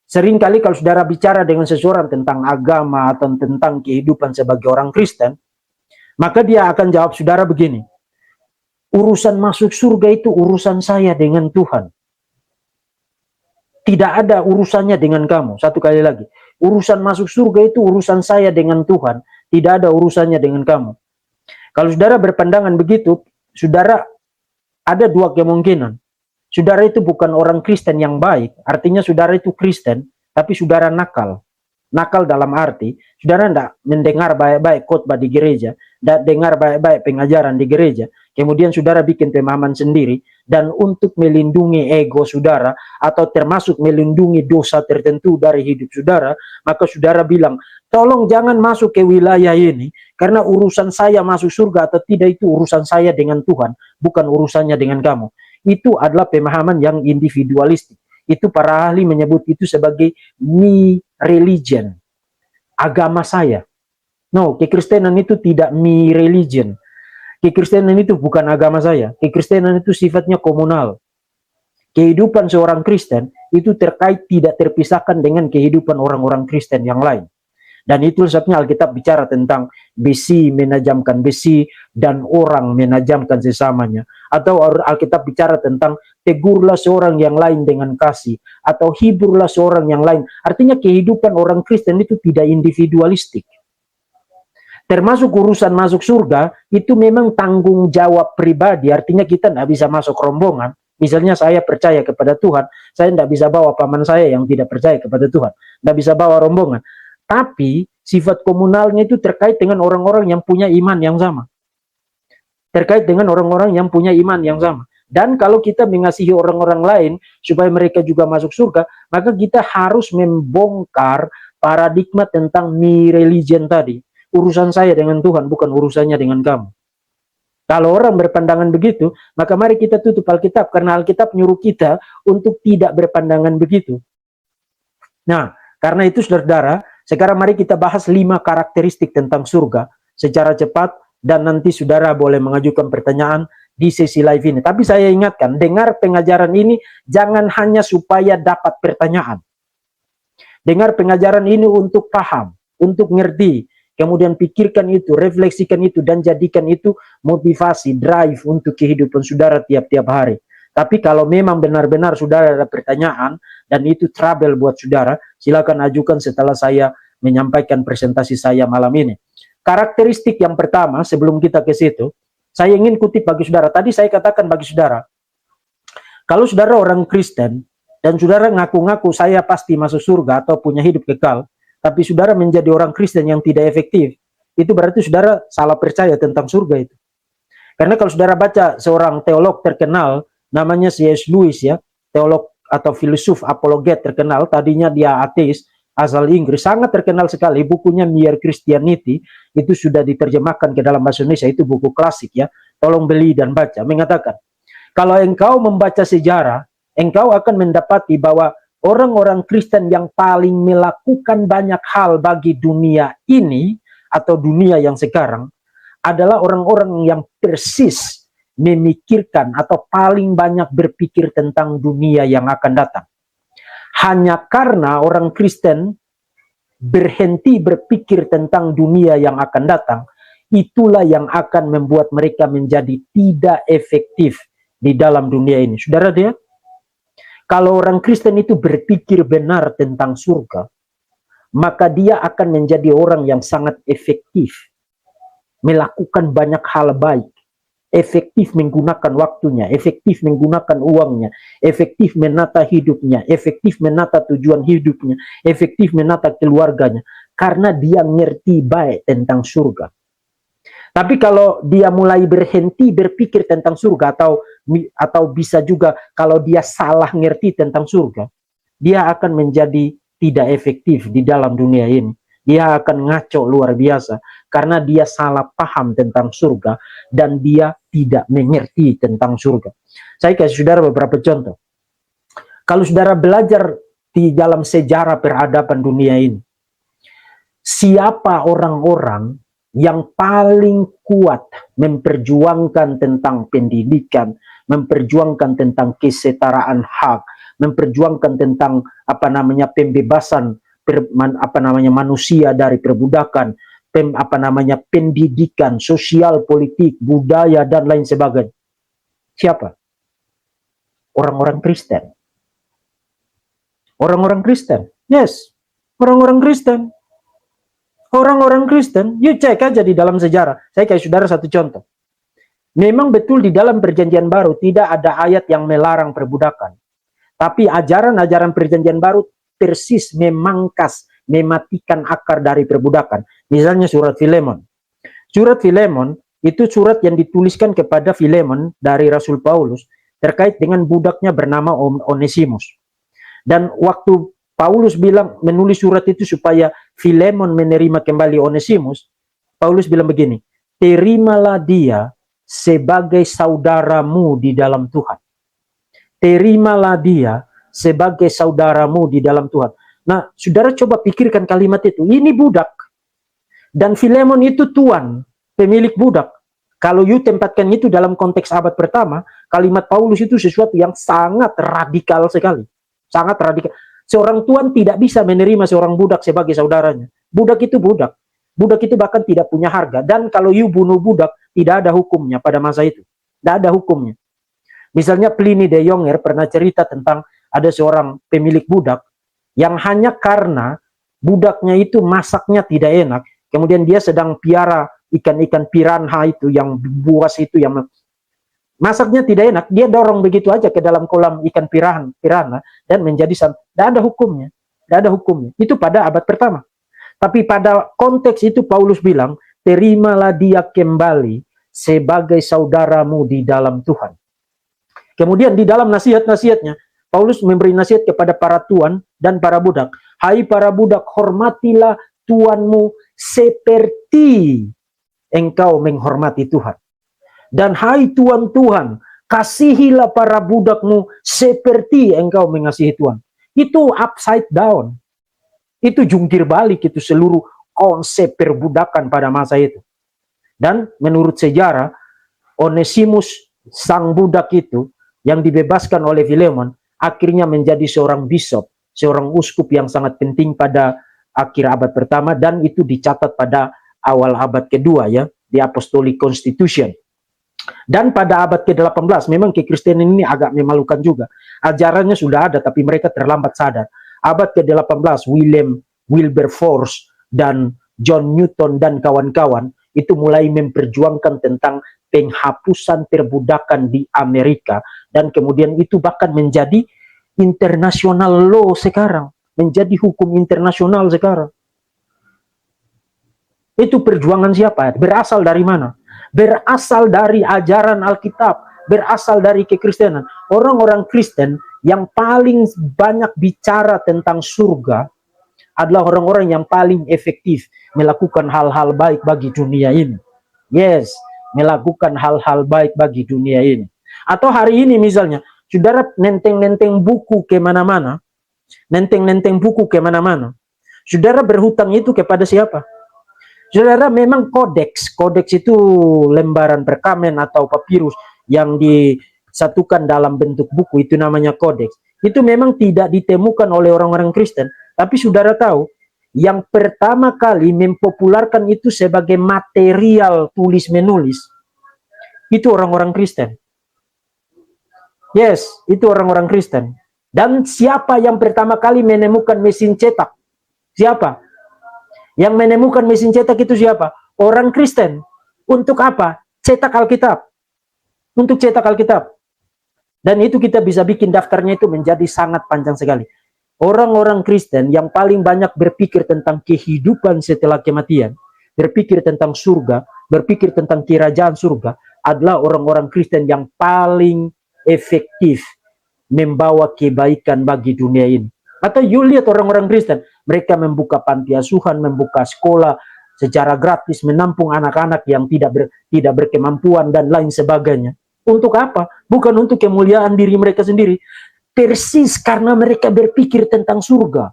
seringkali kalau saudara bicara dengan seseorang tentang agama atau tentang kehidupan sebagai orang Kristen, maka dia akan jawab saudara begini, urusan masuk surga itu urusan saya dengan Tuhan. Tidak ada urusannya dengan kamu. Satu kali lagi, urusan masuk surga itu urusan saya dengan Tuhan, tidak ada urusannya dengan kamu. Kalau saudara berpandangan begitu, saudara ada dua kemungkinan. Saudara itu bukan orang Kristen yang baik, artinya saudara itu Kristen, tapi saudara nakal. Nakal dalam arti, saudara tidak mendengar baik-baik khotbah di gereja, tidak dengar baik-baik pengajaran di gereja, kemudian saudara bikin pemahaman sendiri, dan untuk melindungi ego saudara, atau termasuk melindungi dosa tertentu dari hidup saudara, maka saudara bilang, tolong jangan masuk ke wilayah ini, karena urusan saya masuk surga atau tidak itu urusan saya dengan Tuhan, bukan urusannya dengan kamu. Itu adalah pemahaman yang individualistik. Itu para ahli menyebut itu sebagai me religion, agama saya. No, kekristenan itu tidak me religion. Kekristenan itu bukan agama saya. Kekristenan itu sifatnya komunal. Kehidupan seorang Kristen itu terkait tidak terpisahkan dengan kehidupan orang-orang Kristen yang lain. Dan itu sebabnya Alkitab bicara tentang besi menajamkan besi dan orang menajamkan sesamanya. Atau Alkitab bicara tentang tegurlah seorang yang lain dengan kasih. Atau hiburlah seorang yang lain. Artinya kehidupan orang Kristen itu tidak individualistik. Termasuk urusan masuk surga, itu memang tanggung jawab pribadi. Artinya kita tidak bisa masuk rombongan. Misalnya saya percaya kepada Tuhan, saya tidak bisa bawa paman saya yang tidak percaya kepada Tuhan. Tidak bisa bawa rombongan. Tapi sifat komunalnya itu terkait dengan orang-orang yang punya iman yang sama. Terkait dengan orang-orang yang punya iman yang sama. Dan kalau kita mengasihi orang-orang lain supaya mereka juga masuk surga, maka kita harus membongkar paradigma tentang me religion tadi. Urusan saya dengan Tuhan, bukan urusannya dengan kamu. Kalau orang berpandangan begitu, maka mari kita tutup Alkitab, karena Alkitab nyuruh kita untuk tidak berpandangan begitu. Nah, karena itu saudara-saudara, sekarang mari kita bahas 5 karakteristik tentang surga secara cepat, dan nanti saudara boleh mengajukan pertanyaan di sesi live ini. Tapi saya ingatkan, dengar pengajaran ini jangan hanya supaya dapat pertanyaan. Dengar pengajaran ini untuk paham, untuk ngerti, kemudian pikirkan itu, refleksikan itu, dan jadikan itu motivasi, drive untuk kehidupan saudara tiap-tiap hari. Tapi kalau memang benar-benar saudara ada pertanyaan, dan itu trouble buat saudara, silakan ajukan setelah saya menyampaikan presentasi saya malam ini. Karakteristik yang pertama, sebelum kita ke situ, saya ingin kutip bagi saudara. Tadi saya katakan bagi saudara, kalau saudara orang Kristen, dan saudara ngaku-ngaku saya pasti masuk surga atau punya hidup kekal, tapi saudara menjadi orang Kristen yang tidak efektif, itu berarti saudara salah percaya tentang surga itu. Karena kalau saudara baca seorang teolog terkenal, namanya C.S. Lewis ya, teolog atau filsuf apologet terkenal, tadinya dia ateis, asal Inggris, sangat terkenal sekali, bukunya Mere Christianity, itu sudah diterjemahkan ke dalam bahasa Indonesia, itu buku klasik ya, tolong beli dan baca, mengatakan, kalau engkau membaca sejarah, engkau akan mendapati bahwa orang-orang Kristen yang paling melakukan banyak hal bagi dunia ini, atau dunia yang sekarang, adalah orang-orang yang persis memikirkan atau paling banyak berpikir tentang dunia yang akan datang. Hanya karena orang Kristen berhenti berpikir tentang dunia yang akan datang, itulah yang akan membuat mereka menjadi tidak efektif di dalam dunia ini. Saudara dia, kalau orang Kristen itu berpikir benar tentang surga, maka dia akan menjadi orang yang sangat efektif, melakukan banyak hal baik, efektif menggunakan waktunya, efektif menggunakan uangnya, efektif menata hidupnya, efektif menata tujuan hidupnya, efektif menata keluarganya, karena dia ngerti baik tentang surga. Tapi kalau dia mulai berhenti berpikir tentang surga, atau bisa juga kalau dia salah ngerti tentang surga, dia akan menjadi tidak efektif di dalam dunia ini. Dia akan ngaco luar biasa karena dia salah paham tentang surga dan dia tidak mengerti tentang surga. Saya kasih saudara beberapa contoh. Kalau saudara belajar di dalam sejarah peradaban dunia ini, siapa orang-orang yang paling kuat memperjuangkan tentang pendidikan, memperjuangkan tentang kesetaraan hak, memperjuangkan tentang pembebasan manusia dari perbudakan, pendidikan, sosial, politik, budaya dan lain sebagainya. Siapa? Orang-orang Kristen. Orang-orang Kristen. Yes, orang-orang Kristen. Orang-orang Kristen, you cek aja di dalam sejarah. Saya kasih saudara satu contoh. Memang betul di dalam perjanjian baru tidak ada ayat yang melarang perbudakan. Tapi ajaran-ajaran perjanjian baru persis memangkas, mematikan akar dari perbudakan. Misalnya surat Filemon. Surat Filemon itu surat yang dituliskan kepada Filemon dari Rasul Paulus terkait dengan budaknya bernama Onesimus. Dan waktu Paulus bilang menulis surat itu supaya Filemon menerima kembali Onesimus, Paulus bilang begini, terimalah dia sebagai saudaramu di dalam Tuhan. Terimalah dia sebagai saudaramu di dalam Tuhan. Nah, saudara coba pikirkan kalimat itu. Ini budak. Dan Filemon itu tuan, pemilik budak. Kalau you tempatkan itu dalam konteks abad pertama, kalimat Paulus itu sesuatu yang sangat radikal sekali. Sangat radikal. Seorang tuan tidak bisa menerima seorang budak sebagai saudaranya. Budak itu budak. Budak itu bahkan tidak punya harga. Dan kalau you bunuh budak, tidak ada hukumnya pada masa itu. Tidak ada hukumnya. Misalnya Pliny de Jonger pernah cerita tentang ada seorang pemilik budak yang hanya karena budaknya itu masaknya tidak enak, kemudian dia sedang piara ikan-ikan piranha itu yang buas itu yang masaknya tidak enak, dia dorong begitu aja ke dalam kolam ikan piranha dan menjadi tidak ada hukumnya, tidak ada hukumnya. Itu pada abad pertama. Tapi pada konteks itu Paulus bilang, terimalah dia kembali sebagai saudaramu di dalam Tuhan. Kemudian di dalam nasihat-nasihatnya, Paulus memberi nasihat kepada para tuan dan para budak. Hai para budak, hormatilah tuanmu seperti engkau menghormati Tuhan. Dan hai tuan-tuan, kasihilah para budakmu seperti engkau mengasihi Tuhan. Itu upside down. Itu jungkir balik, itu seluruh konsep perbudakan pada masa itu. Dan menurut sejarah, Onesimus, sang budak itu, yang dibebaskan oleh Filemon, akhirnya menjadi seorang bishop, seorang uskup yang sangat penting pada akhir abad pertama, dan itu dicatat pada awal abad kedua ya, di Apostolic Constitution. Dan pada abad ke-18, memang kekristenan ini agak memalukan juga. Ajarannya sudah ada, tapi mereka terlambat sadar. Abad ke-18, Wilberforce dan John Newton dan kawan-kawan itu mulai memperjuangkan tentang penghapusan perbudakan di Amerika, dan kemudian itu bahkan menjadi international law sekarang, menjadi hukum internasional sekarang. Itu perjuangan siapa? Berasal dari mana? Berasal dari ajaran Alkitab, berasal dari kekristenan. Orang-orang Kristen yang paling banyak bicara tentang surga adalah orang-orang yang paling efektif melakukan hal-hal baik bagi dunia ini. Yes, melakukan hal-hal baik bagi dunia ini. Atau hari ini misalnya, saudara nenteng-nenteng buku kemana-mana, nenteng-nenteng buku kemana-mana, saudara berhutang itu kepada siapa? Saudara, memang kodeks itu lembaran perkamen atau papirus yang disatukan dalam bentuk buku, itu namanya kodeks. Itu memang tidak ditemukan oleh orang-orang Kristen. Tapi saudara tahu, yang pertama kali mempopularkan itu sebagai material tulis-menulis, itu orang-orang Kristen. Yes, itu orang-orang Kristen. Dan siapa yang pertama kali menemukan mesin cetak? Siapa? Yang menemukan mesin cetak itu siapa? Orang Kristen. Untuk apa? Cetak Alkitab. Untuk cetak Alkitab. Dan itu kita bisa bikin daftarnya itu menjadi sangat panjang sekali. Orang-orang Kristen yang paling banyak berpikir tentang kehidupan setelah kematian, berpikir tentang surga, berpikir tentang kerajaan surga, adalah orang-orang Kristen yang paling efektif membawa kebaikan bagi dunia ini. Atau you lihat orang-orang Kristen, mereka membuka panti asuhan, membuka sekolah secara gratis, menampung anak-anak yang tidak berkemampuan dan lain sebagainya. Untuk apa? Bukan untuk kemuliaan diri mereka sendiri. Persis karena mereka berpikir tentang surga.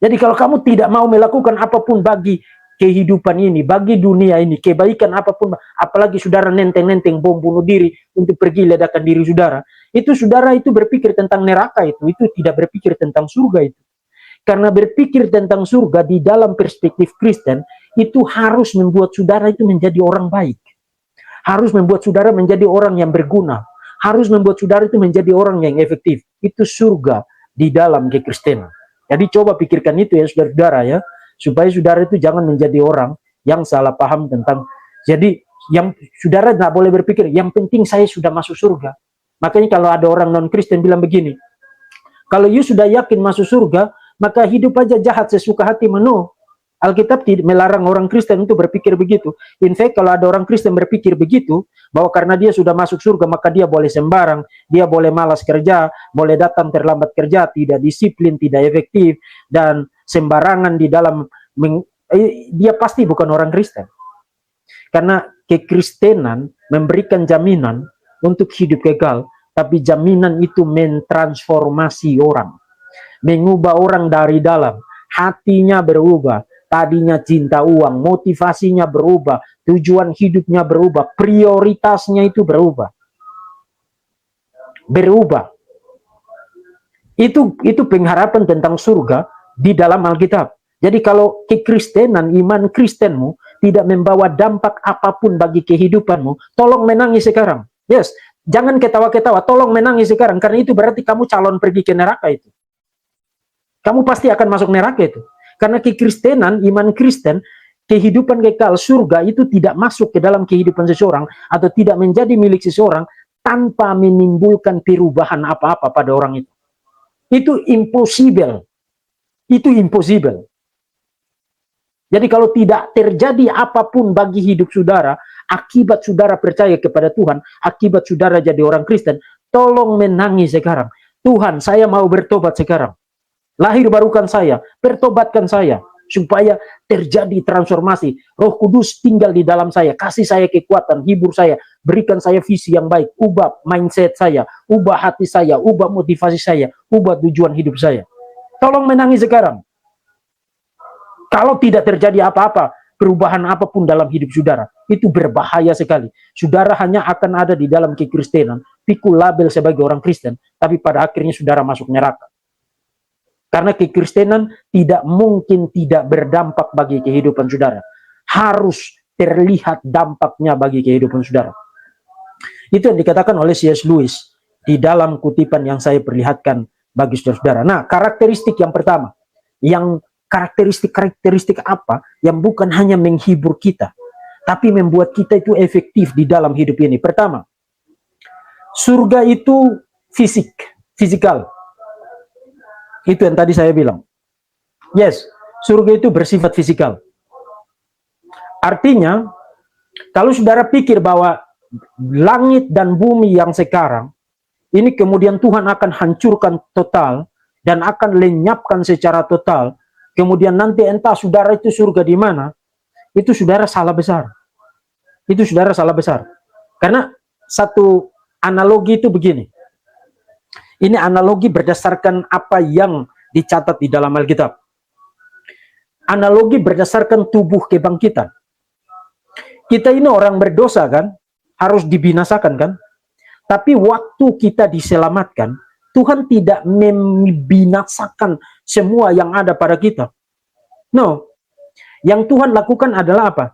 Jadi kalau kamu tidak mau melakukan apapun bagi kehidupan ini, bagi dunia ini, kebaikan apapun, apalagi saudara nenteng-nenteng bom bunuh diri untuk pergi ledakan diri saudara, itu saudara itu berpikir tentang neraka itu tidak berpikir tentang surga itu. Karena berpikir tentang surga di dalam perspektif Kristen, itu harus membuat saudara itu menjadi orang baik. Harus membuat saudara menjadi orang yang berguna. Harus membuat saudara itu menjadi orang yang efektif. Itu surga di dalam kekristenan. Jadi coba pikirkan itu ya saudara-saudara ya. Supaya saudara itu jangan menjadi orang yang salah paham tentang. Jadi yang saudara tidak boleh berpikir, yang penting saya sudah masuk surga. Makanya kalau ada orang non-Kristen bilang begini, kalau you sudah yakin masuk surga, maka hidup aja jahat sesuka hati menu. Alkitab tidak melarang orang Kristen untuk berpikir begitu. In fact, kalau ada orang Kristen berpikir begitu, bahwa karena dia sudah masuk surga, maka dia boleh sembarang, dia boleh malas kerja, boleh datang terlambat kerja, tidak disiplin, tidak efektif, dan sembarangan di dalam, dia pasti bukan orang Kristen. Karena kekristenan memberikan jaminan untuk hidup kekal, tapi jaminan itu mentransformasi orang, mengubah orang dari dalam, hatinya berubah. Tadinya cinta uang, motivasinya berubah, tujuan hidupnya berubah, prioritasnya itu berubah. Berubah. Itu pengharapan tentang surga di dalam Alkitab. Jadi kalau kekristenan, iman Kristenmu tidak membawa dampak apapun bagi kehidupanmu, tolong menangis sekarang. Yes, jangan ketawa-ketawa, tolong menangis sekarang, karena itu berarti kamu calon pergi ke neraka itu. Kamu pasti akan masuk neraka itu. Karena kekristenan, iman Kristen, kehidupan kekal surga itu tidak masuk ke dalam kehidupan seseorang atau tidak menjadi milik seseorang tanpa menimbulkan perubahan apa-apa pada orang itu. Itu impossible. Itu impossible. Jadi kalau tidak terjadi apapun bagi hidup saudara, akibat saudara percaya kepada Tuhan, akibat saudara jadi orang Kristen, tolong menangis sekarang. Tuhan, saya mau bertobat sekarang. Lahir barukan saya, pertobatkan saya, supaya terjadi transformasi. Roh Kudus tinggal di dalam saya, kasih saya kekuatan, hibur saya, berikan saya visi yang baik, ubah mindset saya, ubah hati saya, ubah motivasi saya, ubah tujuan hidup saya. Tolong menangis sekarang. Kalau tidak terjadi apa-apa, perubahan apapun dalam hidup saudara, itu berbahaya sekali. Saudara hanya akan ada di dalam kekristenan, pikul label sebagai orang Kristen, tapi pada akhirnya saudara masuk neraka. Karena kekristenan tidak mungkin tidak berdampak bagi kehidupan saudara. Harus terlihat dampaknya bagi kehidupan saudara. Itu yang dikatakan oleh C.S. Lewis di dalam kutipan yang saya perlihatkan bagi saudara-saudara. Nah, karakteristik yang pertama, yang karakteristik apa yang bukan hanya menghibur kita, tapi membuat kita itu efektif di dalam hidup ini. Pertama, surga itu fisikal. Itu yang tadi saya bilang. Yes, surga itu bersifat fisikal. Artinya, kalau saudara pikir bahwa langit dan bumi yang sekarang, ini kemudian Tuhan akan hancurkan total, dan akan lenyapkan secara total, kemudian nanti entah saudara itu surga di mana, itu saudara salah besar. Itu saudara salah besar. Karena satu analogi itu begini. Ini analogi berdasarkan apa yang dicatat di dalam Alkitab. Analogi berdasarkan tubuh kebangkitan. Kita ini orang berdosa kan, harus dibinasakan kan. Tapi waktu kita diselamatkan, Tuhan tidak membinasakan semua yang ada pada kita. No, yang Tuhan lakukan adalah apa?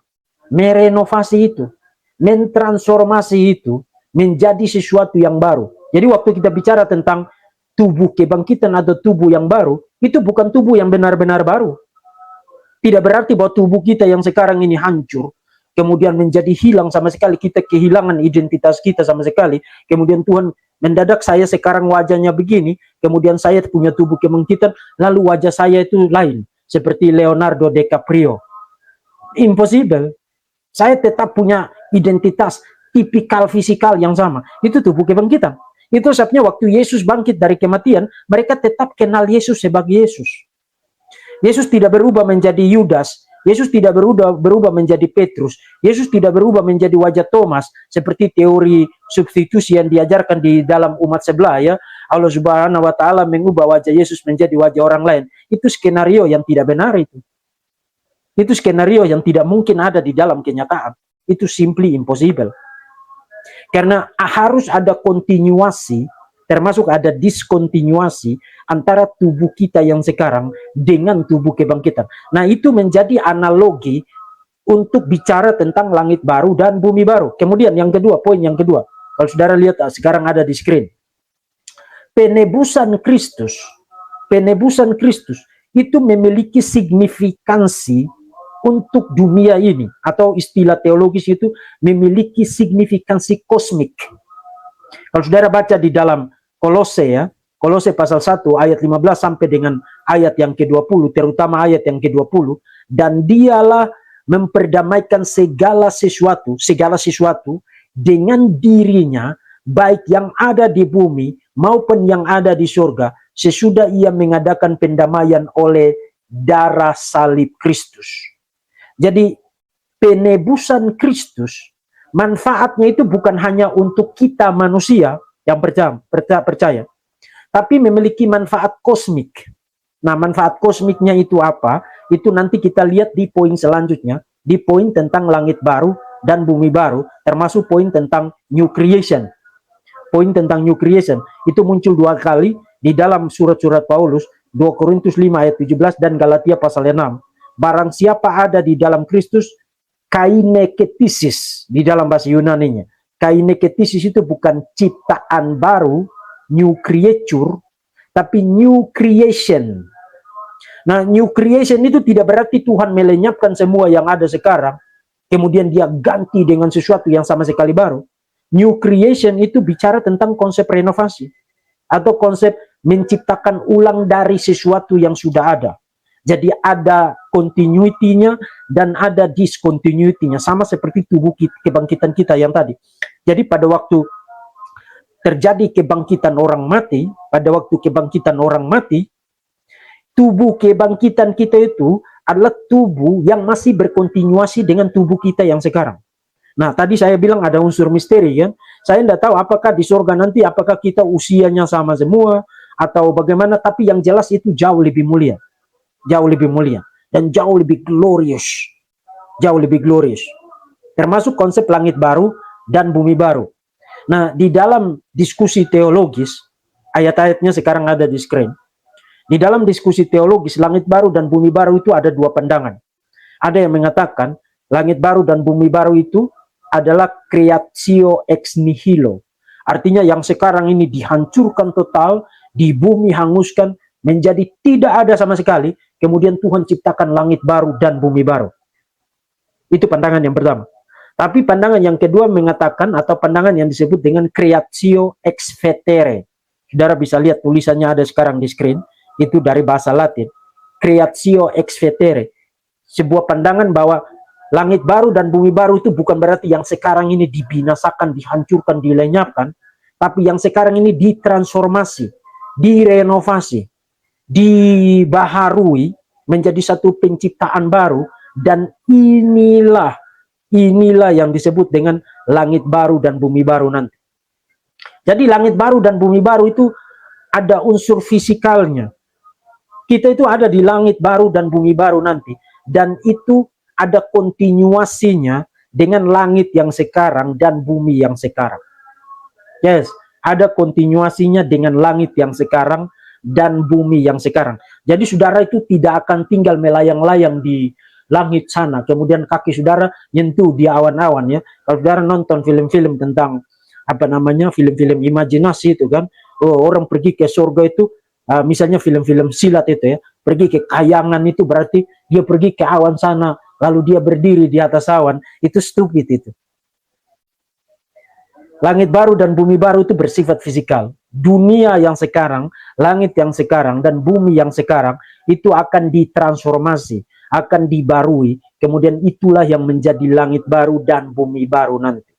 Merenovasi itu, mentransformasi itu menjadi sesuatu yang baru. Jadi waktu kita bicara tentang tubuh kebangkitan atau tubuh yang baru, itu bukan tubuh yang benar-benar baru. Tidak berarti bahwa tubuh kita yang sekarang ini hancur, kemudian menjadi hilang sama sekali, kita kehilangan identitas kita sama sekali, kemudian Tuhan mendadak saya sekarang wajahnya begini, kemudian saya punya tubuh kebangkitan, lalu wajah saya itu lain, seperti Leonardo DiCaprio. Impossible. Saya tetap punya identitas, tipikal fisikal yang sama. Itu tubuh kebangkitan. Itu sebabnya waktu Yesus bangkit dari kematian, mereka tetap kenal Yesus sebagai Yesus. Yesus tidak berubah menjadi Yudas. Yesus tidak berubah menjadi Petrus. Yesus tidak berubah menjadi wajah Thomas, seperti teori substitusi yang diajarkan di dalam umat sebelah, ya. Allah Subhanahu wa Ta'ala mengubah wajah Yesus menjadi wajah orang lain. Itu skenario yang tidak benar itu. Itu skenario yang tidak mungkin ada di dalam kenyataan. Itu simply impossible. Karena harus ada kontinuasi, termasuk ada diskontinuasi antara tubuh kita yang sekarang dengan tubuh kebangkitan. Nah, itu menjadi analogi untuk bicara tentang langit baru dan bumi baru. Kemudian yang kedua, poin yang kedua. Kalau saudara lihat sekarang ada di screen. Penebusan Kristus itu memiliki signifikansi untuk dunia ini, atau istilah teologis itu memiliki signifikansi kosmik. Kalau saudara baca di dalam Kolose, ya, Kolose pasal 1 ayat 15 sampai dengan ayat yang ke-20, terutama ayat yang ke-20, dan dialah memperdamaikan segala sesuatu dengan dirinya, baik yang ada di bumi maupun yang ada di surga, sesudah ia mengadakan pendamaian oleh darah salib Kristus. Jadi penebusan Kristus, manfaatnya itu bukan hanya untuk kita manusia yang percaya, tapi memiliki manfaat kosmik. Nah, manfaat kosmiknya itu apa? Itu nanti kita lihat di poin selanjutnya, di poin tentang langit baru dan bumi baru, termasuk poin tentang new creation. Poin tentang new creation itu muncul 2 kali di dalam surat-surat Paulus, 2 Korintus 5 ayat 17 dan Galatia pasal 6. Barang siapa ada di dalam Kristus, kaineketisis di dalam bahasa Yunaninya. Kaineketisis itu bukan ciptaan baru, new creature, tapi new creation. Nah, new creation itu tidak berarti Tuhan melenyapkan semua yang ada sekarang, kemudian dia ganti dengan sesuatu yang sama sekali baru. New creation itu bicara tentang konsep renovasi, atau konsep menciptakan ulang dari sesuatu yang sudah ada. Jadi ada continuity-nya dan ada discontinuity-nya, sama seperti tubuh kebangkitan kita yang tadi. Jadi pada waktu terjadi kebangkitan orang mati, tubuh kebangkitan kita itu adalah tubuh yang masih berkontinuasi dengan tubuh kita yang sekarang. Nah, tadi saya bilang ada unsur misteri, kan? Saya tidak tahu apakah di surga nanti, apakah kita usianya sama semua, atau bagaimana, tapi yang jelas itu jauh lebih mulia. Jauh lebih mulia dan jauh lebih glorious, termasuk konsep langit baru dan bumi baru. Nah, di dalam diskusi teologis, ayat-ayatnya sekarang ada di screen. Di dalam diskusi teologis, langit baru dan bumi baru itu ada 2 pandangan. Ada yang mengatakan langit baru dan bumi baru itu adalah creatio ex nihilo, artinya yang sekarang ini dihancurkan total, di bumi hanguskan menjadi tidak ada sama sekali, kemudian Tuhan ciptakan langit baru dan bumi baru. Itu pandangan yang pertama. Tapi pandangan yang kedua mengatakan, atau pandangan yang disebut dengan creatio ex vetere. Saudara bisa lihat tulisannya ada sekarang di screen, itu dari bahasa Latin. Creatio ex vetere. Sebuah pandangan bahwa langit baru dan bumi baru itu bukan berarti yang sekarang ini dibinasakan, dihancurkan, dilenyapkan, tapi yang sekarang ini ditransformasi, direnovasi, dibaharui menjadi satu penciptaan baru, dan inilah yang disebut dengan langit baru dan bumi baru nanti. Jadi langit baru dan bumi baru itu ada unsur fisikalnya. Kita itu ada di langit baru dan bumi baru nanti, dan itu ada kontinuasinya dengan langit yang sekarang dan bumi yang sekarang. Yes, ada kontinuasinya dengan langit yang sekarang dan bumi yang sekarang. Jadi saudara itu tidak akan tinggal melayang-layang di langit sana, kemudian kaki saudara nyentuh di awan-awan ya. Kalau saudara nonton film-film tentang apa namanya, film-film imajinasi itu kan, oh, orang pergi ke surga itu, misalnya film-film silat itu ya, pergi ke kayangan itu berarti dia pergi ke awan sana, lalu dia berdiri di atas awan. Itu stupid itu. Langit baru dan bumi baru itu bersifat fisikal. Dunia yang sekarang, langit yang sekarang, dan bumi yang sekarang itu akan ditransformasi, akan dibarui. Kemudian itulah yang menjadi langit baru dan bumi baru nanti.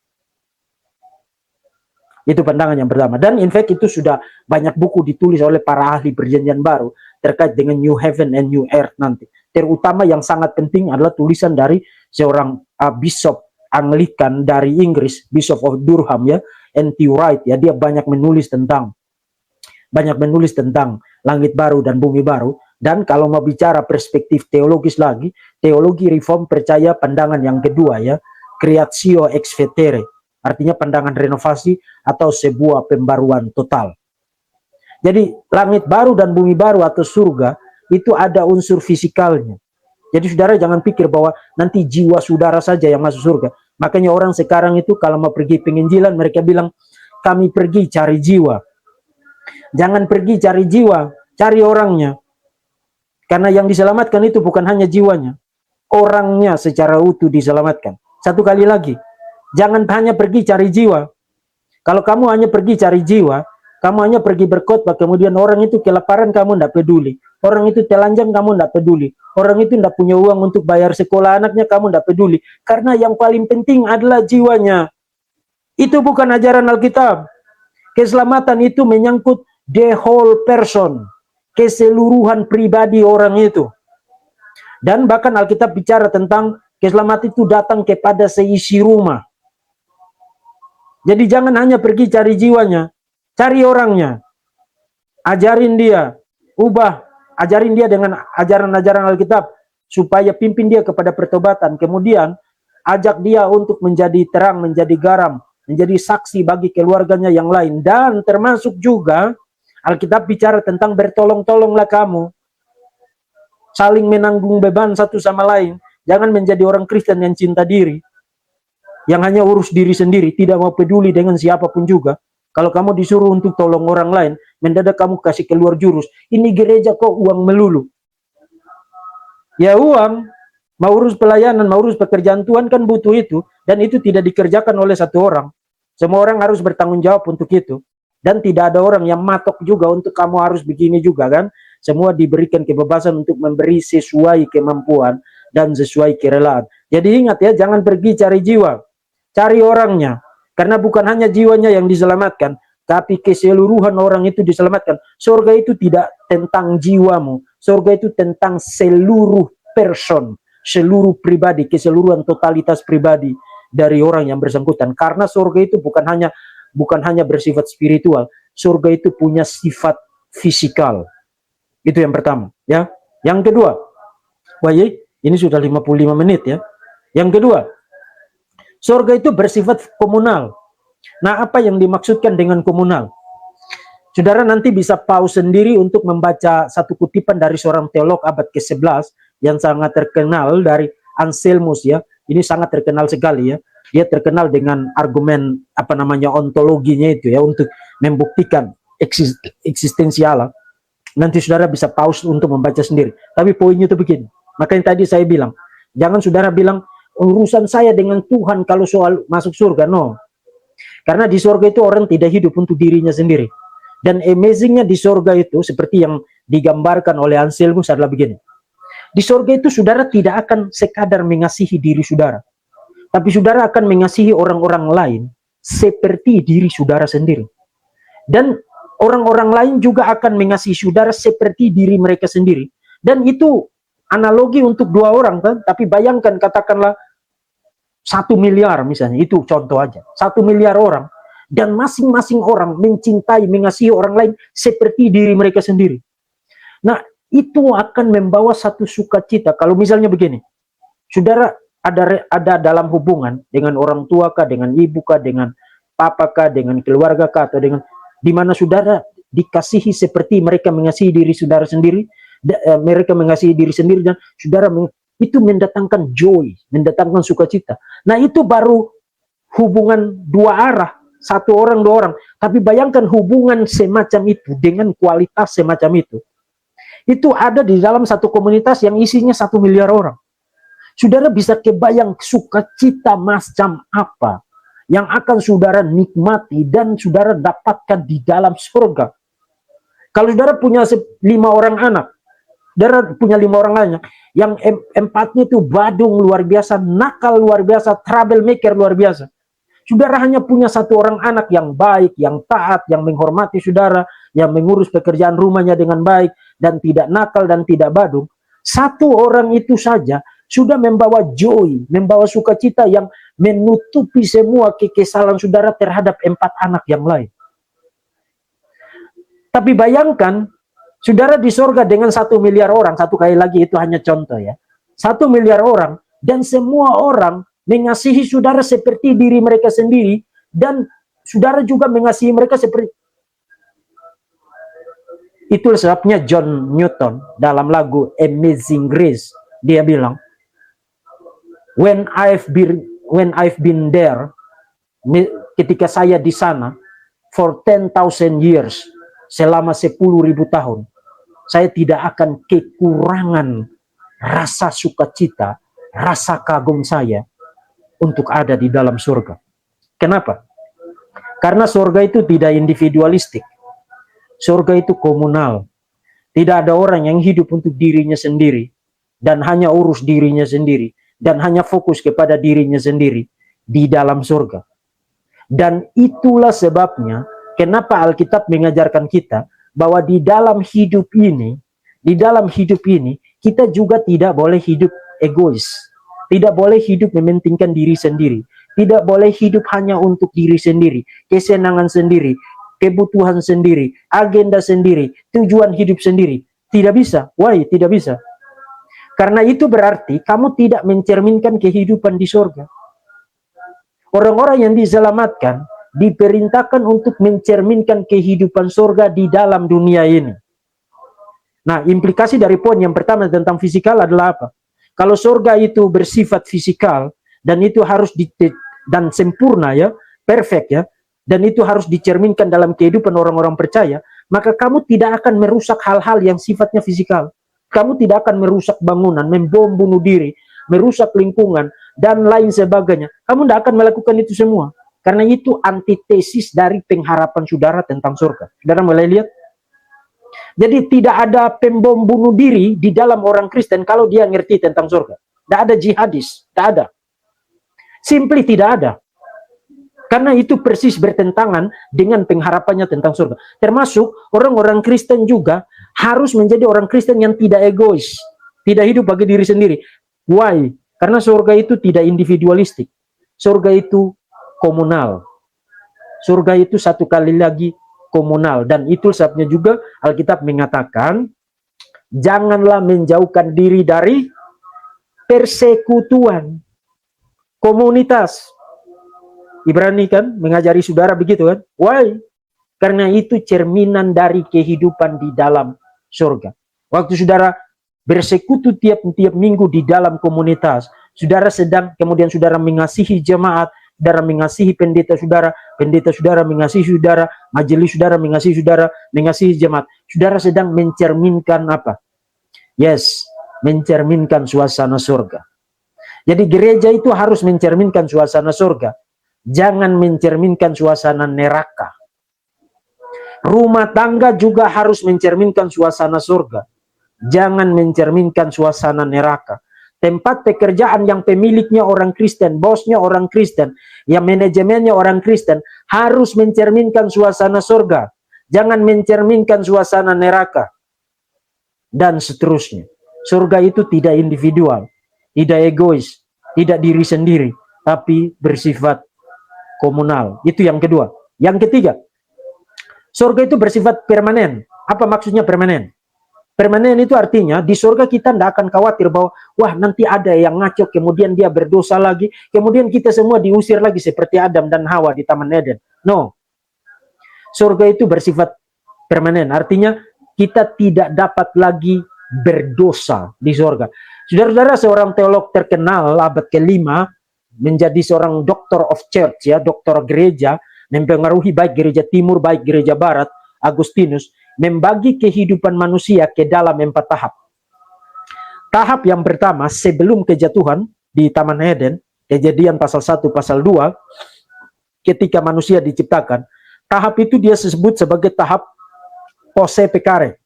Itu pandangan yang pertama. Dan in fact itu sudah banyak buku ditulis oleh para ahli perjanjian baru terkait dengan New Heaven and New Earth nanti. Terutama yang sangat penting adalah tulisan dari seorang bishop Anglikan dari Inggris, Bishop of Durham ya, N.T. Wright ya. Dia banyak menulis tentang langit baru dan bumi baru. Dan kalau mau bicara perspektif teologis lagi, teologi reform percaya pandangan yang kedua ya, creatio ex vetere, artinya pandangan renovasi atau sebuah pembaruan total. Jadi langit baru dan bumi baru atau surga itu ada unsur fisikalnya. Jadi saudara jangan pikir bahwa nanti jiwa saudara saja yang masuk surga. Makanya orang sekarang itu kalau mau pergi penginjilan mereka bilang kami pergi cari jiwa. Jangan pergi cari jiwa, cari orangnya. Karena yang diselamatkan itu bukan hanya jiwanya, orangnya secara utuh diselamatkan. Satu kali lagi, jangan hanya pergi cari jiwa. Kalau kamu hanya pergi cari jiwa, kamu hanya pergi berkhotbah, kemudian orang itu kelaparan, kamu tidak peduli. Orang itu telanjang, kamu tidak peduli. Orang itu tidak punya uang untuk bayar sekolah anaknya, kamu tidak peduli. Karena yang paling penting adalah jiwanya. Itu bukan ajaran Alkitab. Keselamatan itu menyangkut the whole person, keseluruhan pribadi orang itu. Dan bahkan Alkitab bicara tentang keselamatan itu datang kepada seisi rumah. Jadi jangan hanya pergi cari jiwanya, cari orangnya, ajarin dia, ajarin dia dengan ajaran-ajaran Alkitab, supaya pimpin dia kepada pertobatan, kemudian ajak dia untuk menjadi terang, menjadi garam, menjadi saksi bagi keluarganya yang lain. Dan termasuk juga Alkitab bicara tentang bertolong-tolonglah kamu, saling menanggung beban satu sama lain. Jangan menjadi orang Kristen yang cinta diri, yang hanya urus diri sendiri, tidak mau peduli dengan siapapun juga. Kalau kamu disuruh untuk tolong orang lain, mendadak kamu kasih keluar jurus. Ini gereja kok uang melulu. Ya uang, mau urus pelayanan, mau urus pekerjaan Tuhan kan butuh itu. Dan itu tidak dikerjakan oleh satu orang. Semua orang harus bertanggung jawab untuk itu. Dan tidak ada orang yang matok juga untuk kamu harus begini juga kan. Semua diberikan kebebasan untuk memberi sesuai kemampuan dan sesuai kerelaan. Jadi ingat ya, jangan pergi cari jiwa. Cari orangnya. Karena bukan hanya jiwanya yang diselamatkan, tapi keseluruhan orang itu diselamatkan. Surga itu tidak tentang jiwamu. Surga itu tentang seluruh person, seluruh pribadi, keseluruhan totalitas pribadi dari orang yang bersangkutan. Karena surga itu bukan hanya bersifat spiritual. Surga itu punya sifat fisikal. Itu yang pertama, ya. Yang kedua, ini sudah 55 menit ya. Yang kedua, surga itu bersifat komunal. Nah, apa yang dimaksudkan dengan komunal? Saudara nanti bisa pause sendiri untuk membaca satu kutipan dari seorang teolog abad ke-11 yang sangat terkenal, dari Anselmus ya. Ini sangat terkenal sekali ya. Dia terkenal dengan argumen ontologinya itu ya, untuk membuktikan eksistensi Allah. Nanti saudara bisa pause untuk membaca sendiri. Tapi poinnya itu begini. Makanya tadi saya bilang, jangan saudara bilang urusan saya dengan Tuhan kalau soal masuk surga. No. Karena di surga itu orang tidak hidup untuk dirinya sendiri. Dan amazingnya di surga itu, seperti yang digambarkan oleh Anselmus adalah begini. Di surga itu saudara tidak akan sekadar mengasihi diri saudara, tapi saudara akan mengasihi orang-orang lain seperti diri saudara sendiri. Dan orang-orang lain juga akan mengasihi saudara seperti diri mereka sendiri. Dan itu analogi untuk dua orang kan, tapi bayangkan katakanlah 1 miliar misalnya, itu contoh aja. 1 miliar orang, dan masing-masing orang mencintai, mengasihi orang lain seperti diri mereka sendiri. Nah, itu akan membawa satu sukacita. Kalau misalnya begini, saudara ada dalam hubungan dengan orang tua kah, dengan ibu kah, dengan papa kah, dengan keluarga kah, atau dengan di mana saudara dikasihi seperti mereka mengasihi diri saudara sendiri, mereka mengasihi diri sendiri, dan saudara itu mendatangkan joy, mendatangkan sukacita. Nah, itu baru hubungan dua arah, satu orang dua orang. Tapi bayangkan hubungan semacam itu dengan kualitas semacam itu ada di dalam satu komunitas yang isinya 1 miliar orang. Saudara bisa kebayang sukacita macam apa yang akan saudara nikmati dan saudara dapatkan di dalam surga. Kalau saudara punya 5 orang anak, saudara punya 5 orang anak, yang empatnya itu badung luar biasa, nakal luar biasa, troublemaker luar biasa. Saudara hanya punya 1 orang anak yang baik, yang taat, yang menghormati saudara, yang mengurus pekerjaan rumahnya dengan baik, dan tidak nakal dan tidak badung. 1 orang itu saja sudah membawa joy, membawa sukacita yang menutupi semua kekesalan saudara terhadap 4 anak yang lain. Tapi bayangkan, saudara di sorga dengan 1 miliar orang, satu kali lagi itu hanya contoh ya. 1 miliar orang, dan semua orang mengasihi saudara seperti diri mereka sendiri, dan saudara juga mengasihi mereka seperti. Itulah sebabnya John Newton dalam lagu Amazing Grace, dia bilang, when I've been there, ketika saya di sana, for 10,000 years, selama 10.000 tahun, saya tidak akan kekurangan rasa sukacita, rasa kagum saya untuk ada di dalam surga. Kenapa? Karena surga itu tidak individualistik. Surga itu komunal. Tidak ada orang yang hidup untuk dirinya sendiri dan hanya urus dirinya sendiri dan hanya fokus kepada dirinya sendiri di dalam surga. Dan itulah sebabnya kenapa Alkitab mengajarkan kita bahwa di dalam hidup ini, kita juga tidak boleh hidup egois. Tidak boleh hidup mementingkan diri sendiri. Tidak boleh hidup hanya untuk diri sendiri, kesenangan sendiri, kebutuhan sendiri, agenda sendiri, tujuan hidup sendiri. Tidak bisa. Why? Tidak bisa. Karena itu berarti kamu tidak mencerminkan kehidupan di surga. Orang-orang yang diselamatkan diperintahkan untuk mencerminkan kehidupan surga di dalam dunia ini. Nah, implikasi dari poin yang pertama tentang fisikal adalah apa? Kalau surga itu bersifat fisikal dan itu harus dan sempurna ya, perfect ya, dan itu harus dicerminkan dalam kehidupan orang-orang percaya, maka kamu tidak akan merusak hal-hal yang sifatnya fisikal. Kamu tidak akan merusak bangunan, membom bunuh diri, merusak lingkungan, dan lain sebagainya. Kamu tidak akan melakukan itu semua. Karena itu antitesis dari pengharapan saudara tentang surga. Saudara mulai lihat? Jadi tidak ada pembom bunuh diri di dalam orang Kristen kalau dia ngerti tentang surga. Tidak ada jihadis, tidak ada. Simply tidak ada. Karena itu persis bertentangan dengan pengharapannya tentang surga. Termasuk orang-orang Kristen juga harus menjadi orang Kristen yang tidak egois. Tidak hidup bagi diri sendiri. Why? Karena surga itu tidak individualistik. Surga itu komunal. Surga itu satu kali lagi komunal. Dan itu sebabnya juga Alkitab mengatakan, janganlah menjauhkan diri dari persekutuan komunitas. Ibrani kan mengajari saudara begitu kan? Why? Karena itu cerminan dari kehidupan di dalam surga. Waktu saudara bersekutu tiap-tiap minggu di dalam komunitas, saudara sedang, kemudian saudara mengasihi jemaat, saudara mengasihi pendeta saudara mengasihi saudara, majelis saudara mengasihi saudara, mengasihi jemaat. Saudara sedang mencerminkan apa? Yes, mencerminkan suasana surga. Jadi gereja itu harus mencerminkan suasana surga. Jangan mencerminkan suasana neraka. Rumah tangga juga harus mencerminkan suasana surga. Jangan mencerminkan suasana neraka. Tempat pekerjaan yang pemiliknya orang Kristen, bosnya orang Kristen, yang manajemennya orang Kristen, harus mencerminkan suasana surga. Jangan mencerminkan suasana neraka. Dan seterusnya. Surga itu tidak individual, tidak egois, tidak diri sendiri, tapi bersifat komunal. Itu yang kedua. Yang ketiga, surga itu bersifat permanen. Apa maksudnya permanen? Permanen itu artinya di surga kita tidak akan khawatir bahwa wah nanti ada yang ngaco, kemudian dia berdosa lagi, kemudian kita semua diusir lagi seperti Adam dan Hawa di Taman Eden. No. Surga itu bersifat permanen. Artinya kita tidak dapat lagi berdosa di sorga. Saudara-saudara, seorang teolog terkenal abad ke-5 menjadi seorang doctor of church, ya, doktor gereja, mempengaruhi baik gereja timur, baik gereja barat, Agustinus, membagi kehidupan manusia ke dalam 4 tahap. Tahap yang pertama, sebelum kejatuhan di Taman Eden, Kejadian pasal 1, pasal 2, ketika manusia diciptakan, tahap itu dia sebut sebagai tahap posse peccare.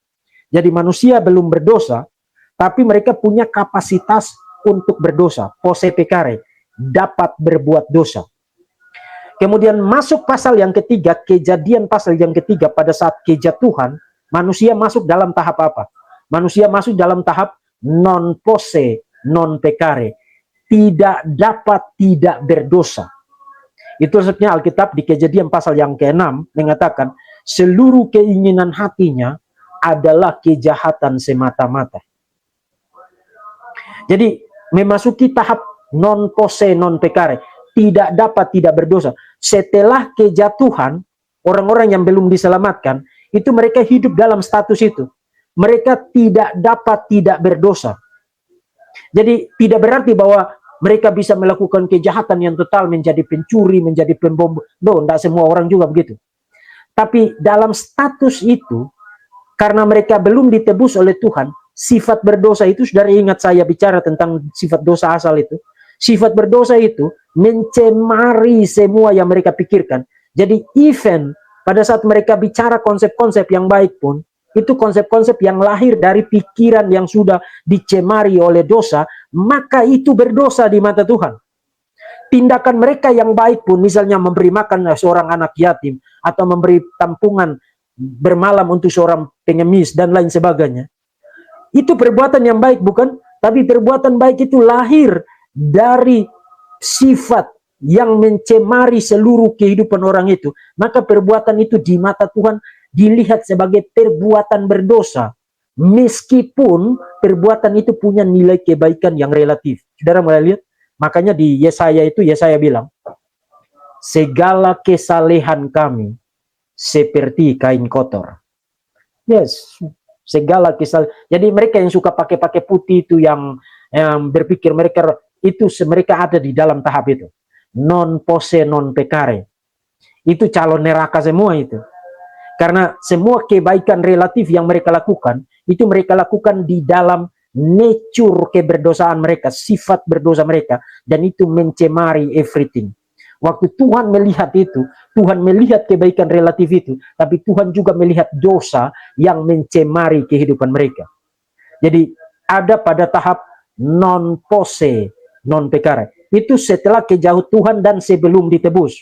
Jadi manusia belum berdosa, tapi mereka punya kapasitas untuk berdosa, posse peccare, dapat berbuat dosa. Kemudian masuk pasal yang ketiga, Kejadian pasal yang ketiga, pada saat kejatuhan, manusia masuk dalam tahap apa? Manusia masuk dalam tahap non posse, non peccare, tidak dapat tidak berdosa. Itu sebabnya Alkitab di Kejadian pasal yang ke-6 mengatakan, seluruh keinginan hatinya adalah kejahatan semata-mata. Jadi memasuki tahap non posse, non peccare, tidak dapat tidak berdosa. Setelah kejatuhan, orang-orang yang belum diselamatkan, itu mereka hidup dalam status itu. Mereka tidak dapat tidak berdosa. Jadi tidak berarti bahwa mereka bisa melakukan kejahatan yang total, menjadi pencuri, menjadi pembom. Tidak semua orang juga begitu. Tapi dalam status itu, karena mereka belum ditebus oleh Tuhan, sifat berdosa itu, saudara ingat saya bicara tentang sifat dosa asal itu. Sifat berdosa itu mencemari semua yang mereka pikirkan. Jadi even pada saat mereka bicara konsep-konsep yang baik pun, itu konsep-konsep yang lahir dari pikiran yang sudah dicemari oleh dosa, maka itu berdosa di mata Tuhan. Tindakan mereka yang baik pun, misalnya memberi makan seorang anak yatim, atau memberi tampungan bermalam untuk seorang pengemis, dan lain sebagainya. Itu perbuatan yang baik, bukan? Tapi perbuatan baik itu lahir dari sifat yang mencemari seluruh kehidupan orang itu. Maka perbuatan itu di mata Tuhan dilihat sebagai perbuatan berdosa, meskipun perbuatan itu punya nilai kebaikan yang relatif. Saudara mulai lihat? Makanya di Yesaya itu, Yesaya bilang, segala kesalehan kami seperti kain kotor. Yes, segala kesalahan. Jadi mereka yang suka pakai putih itu, yang berpikir mereka itu, mereka ada di dalam tahap itu. Non posse, non peccare. Itu calon neraka semua itu. Karena semua kebaikan relatif yang mereka lakukan, itu mereka lakukan di dalam nature keberdosaan mereka, sifat berdosa mereka, dan itu mencemari everything. Waktu Tuhan melihat itu, Tuhan melihat kebaikan relatif itu, tapi Tuhan juga melihat dosa yang mencemari kehidupan mereka. Jadi ada pada tahap non posse, non peccare. Itu setelah kejatuhan dan sebelum ditebus.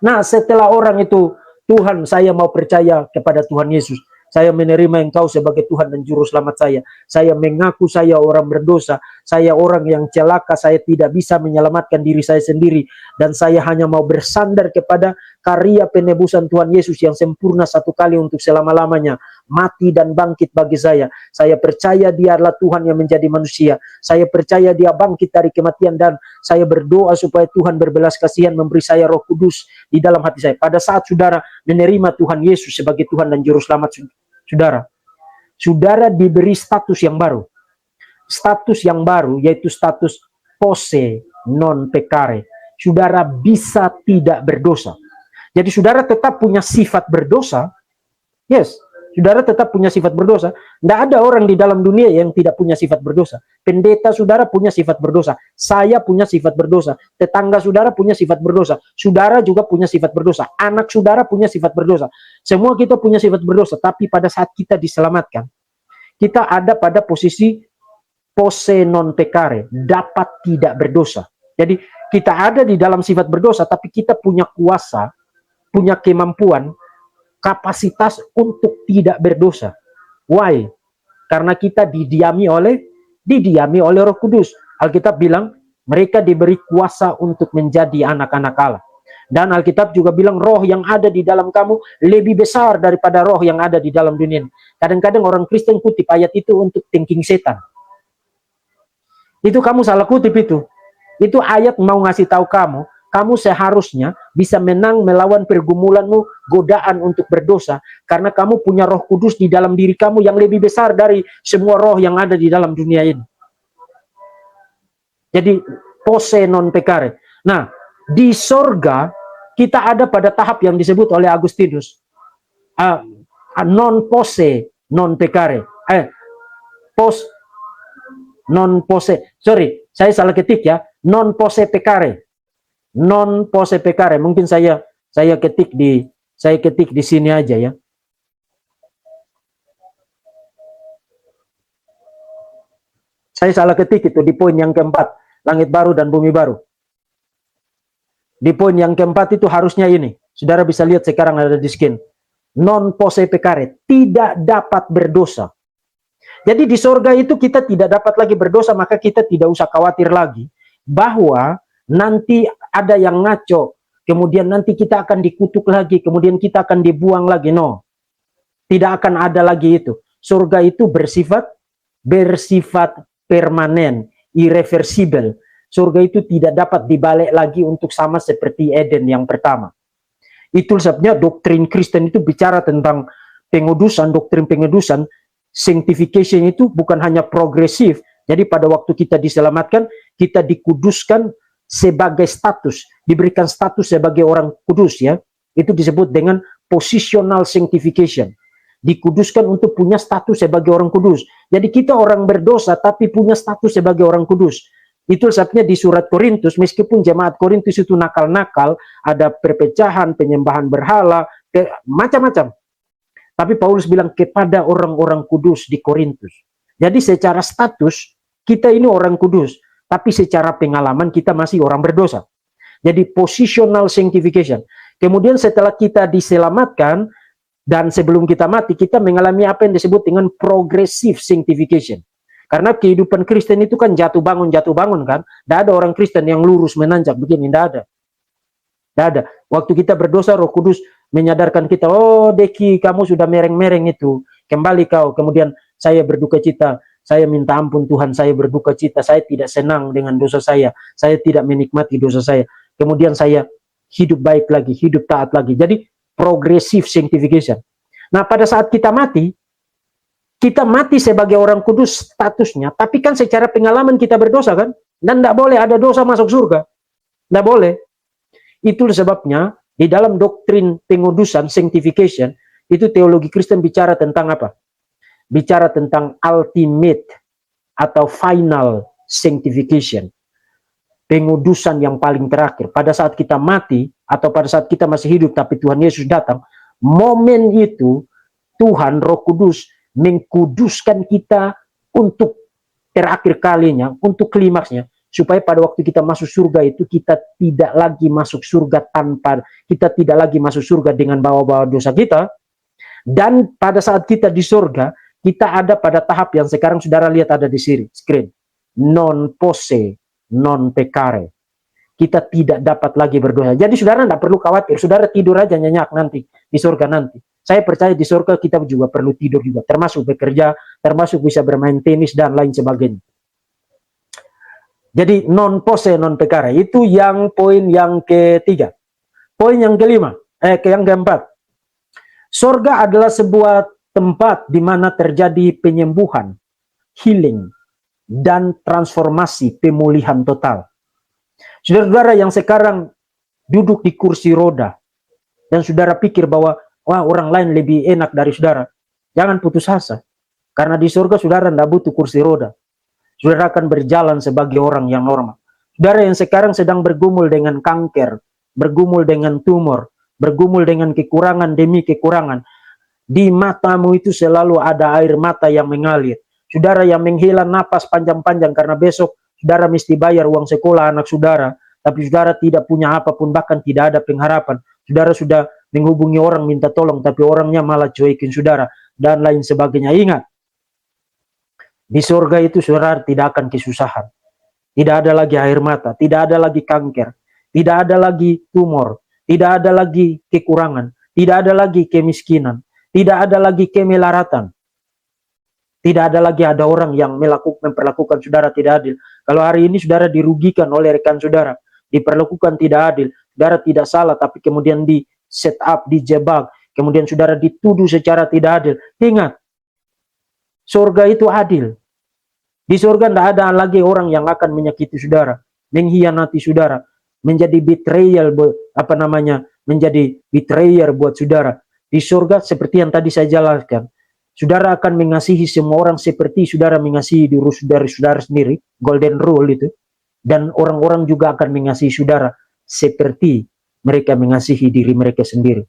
Nah, setelah orang itu, Tuhan, saya mau percaya kepada Tuhan Yesus. Saya menerima Engkau sebagai Tuhan dan Juru Selamat saya. Saya mengaku saya orang berdosa. Saya orang yang celaka. Saya tidak bisa menyelamatkan diri saya sendiri. Dan saya hanya mau bersandar kepada karya penebusan Tuhan Yesus yang sempurna satu kali untuk selama-lamanya. Mati dan bangkit bagi saya. Saya percaya Dia adalah Tuhan yang menjadi manusia. Saya percaya Dia bangkit dari kematian, dan saya berdoa supaya Tuhan berbelas kasihan memberi saya Roh Kudus di dalam hati saya. Pada saat saudara menerima Tuhan Yesus sebagai Tuhan dan Juru Selamat saudara diberi status yang baru. Status yang baru yaitu status posse non peccare. Saudara bisa tidak berdosa. Jadi saudara tetap punya sifat berdosa. Yes, saudara tetap punya sifat berdosa. Tidak ada orang di dalam dunia yang tidak punya sifat berdosa. Pendeta saudara punya sifat berdosa. Saya punya sifat berdosa. Tetangga saudara punya sifat berdosa. Saudara juga punya sifat berdosa. Anak saudara punya sifat berdosa. Semua kita punya sifat berdosa. Tapi pada saat kita diselamatkan, kita ada pada posisi posse non peccare, dapat tidak berdosa. Jadi kita ada di dalam sifat berdosa, tapi kita punya kuasa, punya kemampuan, kapasitas untuk tidak berdosa. Why? Karena kita didiami oleh Roh Kudus. Alkitab bilang mereka diberi kuasa untuk menjadi anak-anak Allah. Dan Alkitab juga bilang roh yang ada di dalam kamu lebih besar daripada roh yang ada di dalam dunia. Kadang-kadang orang Kristen kutip ayat itu untuk thinking setan. Itu kamu salah kutip itu. Itu ayat mau ngasih tahu kamu seharusnya bisa menang melawan pergumulanmu, godaan untuk berdosa, karena kamu punya Roh Kudus di dalam diri kamu yang lebih besar dari semua roh yang ada di dalam dunia ini. Jadi pose non pecare. Nah, di sorga kita ada pada tahap yang disebut oleh Agustinus non pose non pecare. Pos non pose. Sorry, saya salah ketik ya. Non pose pecare. Non pose pecare. Mungkin saya ketik di sini aja ya. Saya salah ketik itu di poin yang keempat, langit baru dan bumi baru. Di poin yang keempat itu harusnya ini. Saudara bisa lihat sekarang ada di screen. Non pose pecare, tidak dapat berdosa. Jadi di sorga itu kita tidak dapat lagi berdosa, maka kita tidak usah khawatir lagi bahwa nanti ada yang ngaco, kemudian nanti kita akan dikutuk lagi, kemudian kita akan dibuang lagi. No, tidak akan ada lagi itu. Surga itu bersifat permanen, irreversible. Surga itu tidak dapat dibalik lagi untuk sama seperti Eden yang pertama. Itu sebabnya doktrin Kristen itu bicara tentang pengudusan, doktrin pengudusan, sanctification itu bukan hanya progresif. Jadi pada waktu kita diselamatkan, kita dikuduskan sebagai status, diberikan status sebagai orang kudus ya. Itu disebut dengan positional sanctification. Dikuduskan untuk punya status sebagai orang kudus. Jadi kita orang berdosa tapi punya status sebagai orang kudus. Itu sebabnya di surat Korintus, meskipun jemaat Korintus itu nakal-nakal, ada perpecahan, penyembahan berhala, macam-macam. Tapi Paulus bilang kepada orang-orang kudus di Korintus. Jadi secara status, kita ini orang kudus. Tapi secara pengalaman kita masih orang berdosa. Jadi positional sanctification. Kemudian setelah kita diselamatkan, dan sebelum kita mati, kita mengalami apa yang disebut dengan progressive sanctification. Karena kehidupan Kristen itu kan jatuh bangun kan. Tidak ada orang Kristen yang lurus menanjak begini, tidak ada. Tidak ada. Waktu kita berdosa, Roh Kudus menyadarkan kita, oh Deki, kamu sudah mereng-mereng itu, kembali kau. Kemudian saya berduka cita, saya minta ampun Tuhan, saya berduka cita, saya tidak senang dengan dosa saya tidak menikmati dosa saya. Kemudian saya hidup baik lagi, hidup taat lagi. Jadi progressive sanctification. Nah, pada saat kita mati sebagai orang kudus statusnya, tapi kan secara pengalaman kita berdosa kan, dan tidak boleh ada dosa masuk surga, tidak boleh. Itu sebabnya di dalam doktrin pengudusan sanctification itu teologi Kristen bicara tentang apa? Bicara tentang ultimate atau final sanctification, pengudusan yang paling terakhir. Pada saat kita mati atau pada saat kita masih hidup tapi Tuhan Yesus datang, momen itu Tuhan Roh Kudus mengkuduskan kita untuk terakhir kalinya, untuk klimaksnya, supaya pada waktu kita masuk surga itu kita tidak lagi masuk surga kita tidak lagi masuk surga dengan bawa-bawa dosa kita. Dan pada saat kita di surga, kita ada pada tahap yang sekarang saudara lihat ada di screen, non pose non pecare. Kita tidak dapat lagi berdosa. Jadi saudara tidak perlu khawatir, saudara tidur aja nyenyak nanti di surga nanti. Saya percaya di surga kita juga perlu tidur juga, termasuk bekerja, termasuk bisa bermain tenis dan lain sebagainya. Jadi non pose non pecare itu yang poin yang ketiga. Poin yang kelima, yang keempat. Surga adalah sebuah tempat di mana terjadi penyembuhan, healing, dan transformasi, pemulihan total. Saudara-saudara yang sekarang duduk di kursi roda dan saudara pikir bahwa wah orang lain lebih enak dari saudara, jangan putus asa. Karena di surga saudara tidak butuh kursi roda. Saudara akan berjalan sebagai orang yang normal. Saudara yang sekarang sedang bergumul dengan kanker, bergumul dengan tumor, bergumul dengan kekurangan demi kekurangan, di matamu itu selalu ada air mata yang mengalir. Saudara yang menghela napas panjang-panjang karena besok saudara mesti bayar uang sekolah anak saudara, tapi saudara tidak punya apapun, bahkan tidak ada pengharapan. Saudara sudah menghubungi orang minta tolong, tapi orangnya malah cuekin saudara, dan lain sebagainya. Ingat, di surga itu saudara tidak akan kesusahan. Tidak ada lagi air mata, tidak ada lagi kanker, tidak ada lagi tumor, tidak ada lagi kekurangan, tidak ada lagi kemiskinan, tidak ada lagi kemelaratan. Tidak ada lagi ada orang yang memperlakukan saudara tidak adil. Kalau hari ini saudara dirugikan oleh rekan saudara, diperlakukan tidak adil, saudara tidak salah, tapi kemudian di set up, dijebak, kemudian saudara dituduh secara tidak adil. Ingat, surga itu adil. Di surga tidak ada lagi orang yang akan menyakiti saudara, mengkhianati saudara, menjadi betrayal, menjadi betrayer buat saudara. Di surga seperti yang tadi saya jelaskan, saudara akan mengasihi semua orang seperti saudara mengasihi diri saudara sendiri, golden rule itu. Dan orang-orang juga akan mengasihi saudara seperti mereka mengasihi diri mereka sendiri.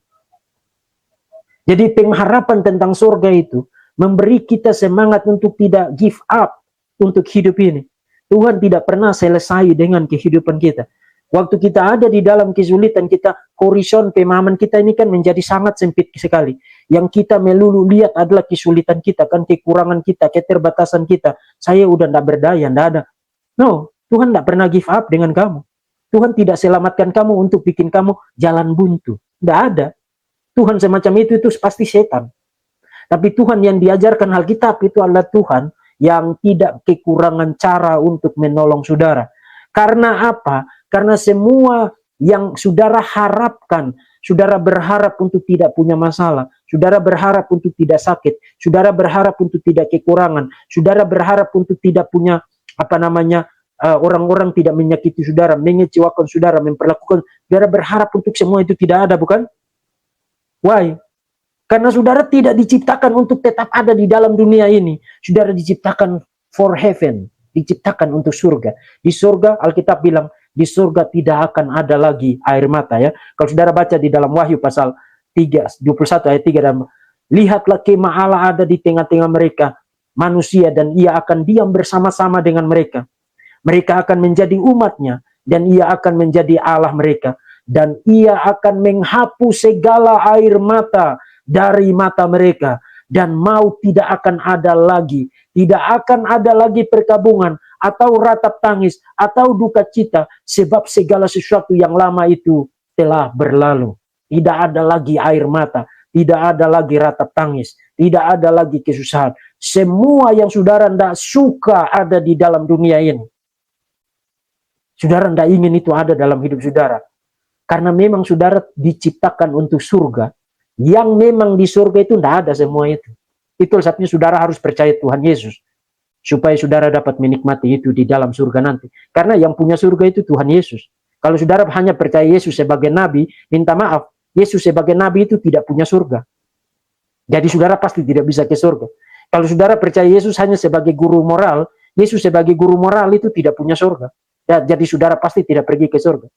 Jadi pengharapan tentang surga itu memberi kita semangat untuk tidak give up untuk hidup ini. Tuhan tidak pernah selesai dengan kehidupan kita. Waktu kita ada di dalam kesulitan, kita horizon pemahaman kita ini kan menjadi sangat sempit sekali. Yang kita melulu lihat adalah kesulitan kita, kan kekurangan kita, keterbatasan kita. Saya udah tidak berdaya, tidak ada. No, Tuhan tidak pernah give up dengan kamu. Tuhan tidak selamatkan kamu untuk bikin kamu jalan buntu. Tidak ada. Tuhan semacam itu pasti setan. Tapi Tuhan yang diajarkan Alkitab itu adalah Tuhan yang tidak kekurangan cara untuk menolong saudara. Karena apa? Karena semua yang saudara harapkan, saudara berharap untuk tidak punya masalah, saudara berharap untuk tidak sakit, saudara berharap untuk tidak kekurangan, saudara berharap untuk tidak punya orang-orang tidak menyakiti saudara, mengecewakan saudara, memperlakukan saudara, berharap untuk semua itu tidak ada, bukan? Why? Karena saudara tidak diciptakan untuk tetap ada di dalam dunia ini. Saudara diciptakan for heaven, diciptakan untuk surga. Di surga, Alkitab bilang, di surga tidak akan ada lagi air mata, ya. Kalau saudara baca di dalam Wahyu pasal 21 ayat 3, dan lihatlah kemah Allah ada di tengah-tengah mereka, manusia, dan ia akan diam bersama-sama dengan mereka. Mereka akan menjadi umatnya, dan ia akan menjadi Allah mereka. Dan ia akan menghapus segala air mata dari mata mereka, dan maut tidak akan ada lagi. Tidak akan ada lagi perkabungan, atau ratap tangis, atau duka cita, sebab segala sesuatu yang lama itu telah berlalu. Tidak ada lagi air mata, tidak ada lagi ratap tangis, tidak ada lagi kesusahan. Semua yang saudara tidak suka ada di dalam dunia ini. Saudara tidak ingin itu ada dalam hidup saudara. Karena memang saudara diciptakan untuk surga, yang memang di surga itu tidak ada semua itu. Itu sebabnya saudara harus percaya Tuhan Yesus, supaya saudara dapat menikmati itu di dalam surga nanti. Karena yang punya surga itu Tuhan Yesus. Kalau saudara hanya percaya Yesus sebagai nabi, minta maaf, Yesus sebagai nabi itu tidak punya surga. Jadi saudara pasti tidak bisa ke surga. Kalau saudara percaya Yesus hanya sebagai guru moral, Yesus sebagai guru moral itu tidak punya surga. Ya, jadi saudara pasti tidak pergi ke surga.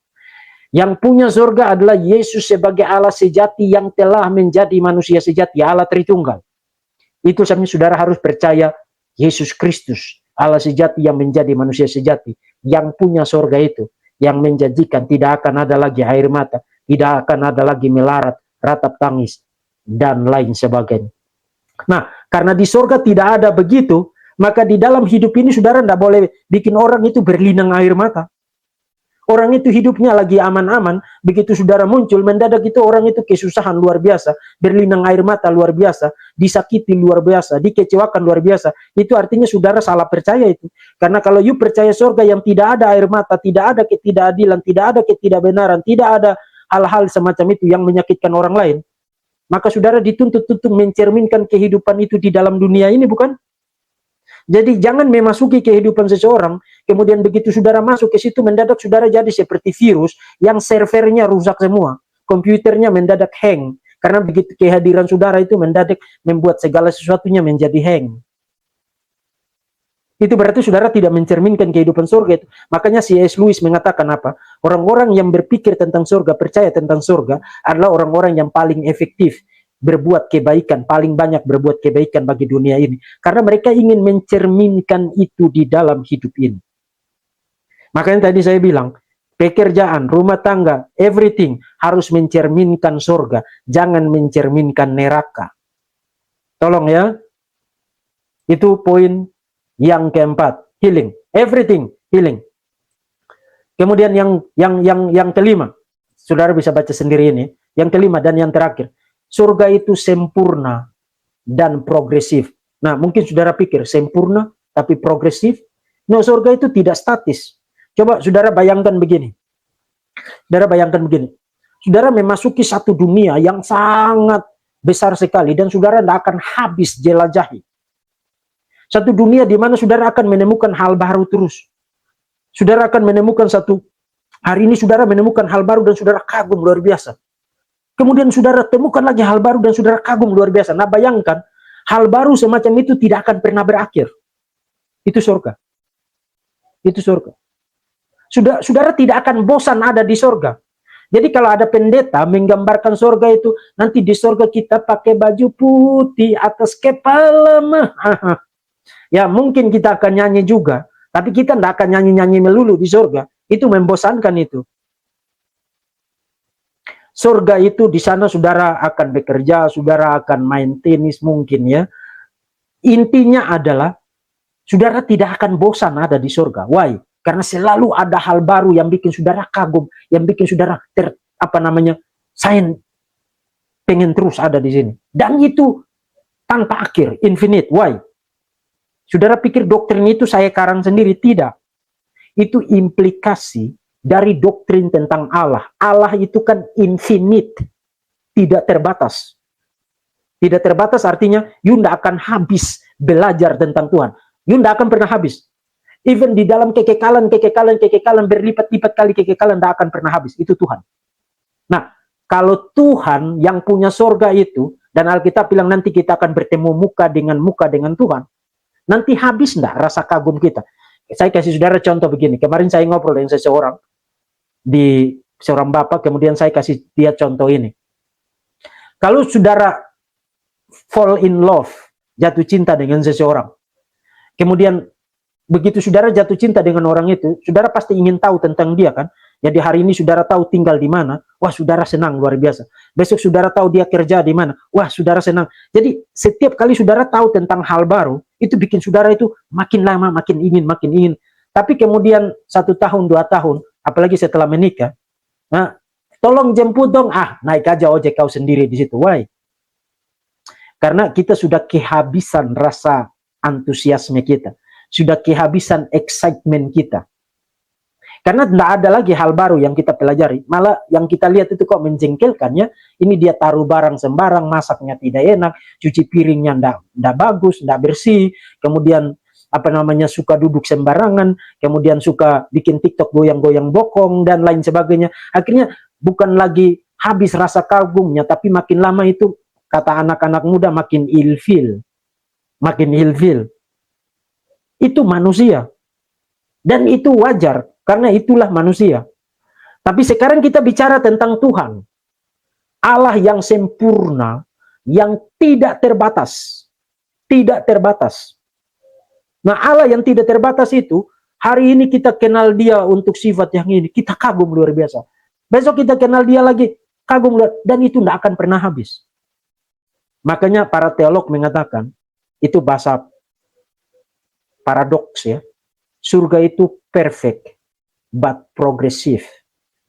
Yang punya surga adalah Yesus sebagai Allah sejati yang telah menjadi manusia sejati, Allah Tritunggal. Itu sebabnya saudara harus percaya Yesus Kristus, Allah sejati yang menjadi manusia sejati, yang punya surga itu, yang menjanjikan tidak akan ada lagi air mata, tidak akan ada lagi melarat, ratap tangis, dan lain sebagainya. Nah, karena di surga tidak ada begitu, maka di dalam hidup ini saudara tidak boleh bikin orang itu berlinang air mata. Orang itu hidupnya lagi aman-aman, begitu saudara muncul, mendadak itu orang itu kesusahan luar biasa, berlinang air mata luar biasa, disakiti luar biasa, dikecewakan luar biasa. Itu artinya saudara salah percaya itu. Karena kalau you percaya surga yang tidak ada air mata, tidak ada ketidakadilan, tidak ada ketidakbenaran, tidak ada hal-hal semacam itu yang menyakitkan orang lain, maka saudara dituntut untuk mencerminkan kehidupan itu di dalam dunia ini, bukan? Jadi jangan memasuki kehidupan seseorang, kemudian begitu saudara masuk ke situ, mendadak saudara jadi seperti virus yang servernya rusak semua, komputernya mendadak hang, karena begitu kehadiran saudara itu mendadak membuat segala sesuatunya menjadi hang. Itu berarti saudara tidak mencerminkan kehidupan surga itu. Makanya C.S. Lewis mengatakan apa? Orang-orang yang berpikir tentang surga, percaya tentang surga, adalah orang-orang yang paling efektif berbuat kebaikan, paling banyak berbuat kebaikan bagi dunia ini. Karena mereka ingin mencerminkan itu di dalam hidup ini. Makanya tadi saya bilang, pekerjaan, rumah tangga, everything harus mencerminkan surga, jangan mencerminkan neraka. Tolong ya. Itu poin yang keempat, healing. Everything healing. Kemudian yang kelima, saudara bisa baca sendiri ini. Yang kelima dan yang terakhir, surga itu sempurna dan progresif. Nah, mungkin saudara pikir sempurna tapi progresif. No, surga itu tidak statis. Coba saudara bayangkan begini. Saudara bayangkan begini, saudara memasuki satu dunia yang sangat besar sekali dan saudara tidak akan habis jelajahi. Satu dunia di mana saudara akan menemukan hal baru terus. Saudara akan menemukan hari ini saudara menemukan hal baru dan saudara kagum luar biasa. Kemudian saudara temukan lagi hal baru dan saudara kagum luar biasa. Nah bayangkan, hal baru semacam itu tidak akan pernah berakhir. Itu surga. Itu surga. Saudara tidak akan bosan ada di surga. Jadi kalau ada pendeta menggambarkan surga itu, nanti di surga kita pakai baju putih atas kepala mah. Ya mungkin kita akan nyanyi juga, tapi kita tidak akan nyanyi-nyanyi melulu di surga. Itu membosankan itu. Surga itu di sana saudara akan bekerja, saudara akan main tenis mungkin ya. Intinya adalah saudara tidak akan bosan ada di surga. Why? Karena selalu ada hal baru yang bikin saudara kagum, yang bikin saudara saya pengen terus ada di sini. Dan itu tanpa akhir, infinite. Why? Saudara pikir doktrin itu saya karang sendiri? Tidak. Itu implikasi dari doktrin tentang Allah. Allah itu kan infinite, tidak terbatas. Tidak terbatas artinya you tidak akan habis belajar tentang Tuhan. You tidak akan pernah habis. Even di dalam kekekalan berlipat-lipat kali kekekalan tidak akan pernah habis. Itu Tuhan. Nah, kalau Tuhan yang punya sorga itu, dan Alkitab bilang nanti kita akan bertemu muka dengan Tuhan, nanti habis enggak rasa kagum kita? Saya kasih saudara contoh begini. Kemarin saya ngobrol dengan seorang bapak, kemudian saya kasih dia contoh ini. Kalau saudara fall in love, jatuh cinta dengan seseorang, kemudian begitu saudara jatuh cinta dengan orang itu, saudara pasti ingin tahu tentang dia kan? Jadi hari ini saudara tahu tinggal di mana, wah saudara senang luar biasa. Besok saudara tahu dia kerja di mana, wah saudara senang. Jadi setiap kali saudara tahu tentang hal baru, itu bikin saudara itu makin lama makin ingin. Tapi kemudian 1 tahun, 2 tahun, apalagi setelah menikah, nah tolong jemput dong, naik aja ojek kau sendiri di situ. Why? Karena kita sudah kehabisan rasa antusiasme kita, sudah kehabisan excitement kita. Karena tidak ada lagi hal baru yang kita pelajari. Malah yang kita lihat itu kok menjengkelkan ya. Ini dia taruh barang sembarang, masaknya tidak enak, cuci piringnya tidak bagus, tidak bersih. Kemudian suka duduk sembarangan, kemudian suka bikin TikTok goyang-goyang bokong dan lain sebagainya. Akhirnya bukan lagi habis rasa kagumnya, tapi makin lama itu kata anak-anak muda makin ilfil. Makin ilfil. Itu manusia. Dan itu wajar. Karena itulah manusia. Tapi sekarang kita bicara tentang Tuhan. Allah yang sempurna, yang tidak terbatas. Tidak terbatas. Nah Allah yang tidak terbatas itu, hari ini kita kenal dia untuk sifat yang ini. Kita kagum luar biasa. Besok kita kenal dia lagi, kagum luar. Dan itu tidak akan pernah habis. Makanya para teolog mengatakan, itu bahasa paradoks ya. Surga itu perfect. But progresif.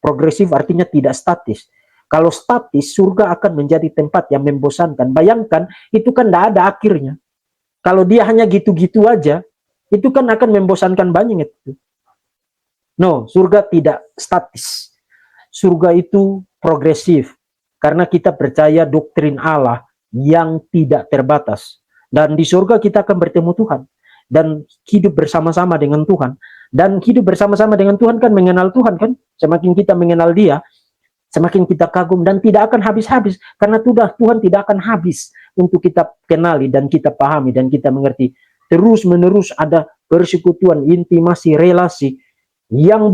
Progresif artinya tidak statis. Kalau statis, surga akan menjadi tempat yang membosankan. Bayangkan, itu kan tidak ada akhirnya. Kalau dia hanya gitu-gitu aja, itu kan akan membosankan banyak itu. No, surga tidak statis. Surga itu progresif. Karena kita percaya doktrin Allah yang tidak terbatas. Dan di surga kita akan bertemu Tuhan. Dan hidup bersama-sama dengan Tuhan. Dan hidup bersama-sama dengan Tuhan kan mengenal Tuhan kan. Semakin kita mengenal dia, semakin kita kagum dan tidak akan habis-habis. Karena Tuhan tidak akan habis untuk kita kenali dan kita pahami dan kita mengerti. Terus-menerus ada persekutuan, intimasi, relasi yang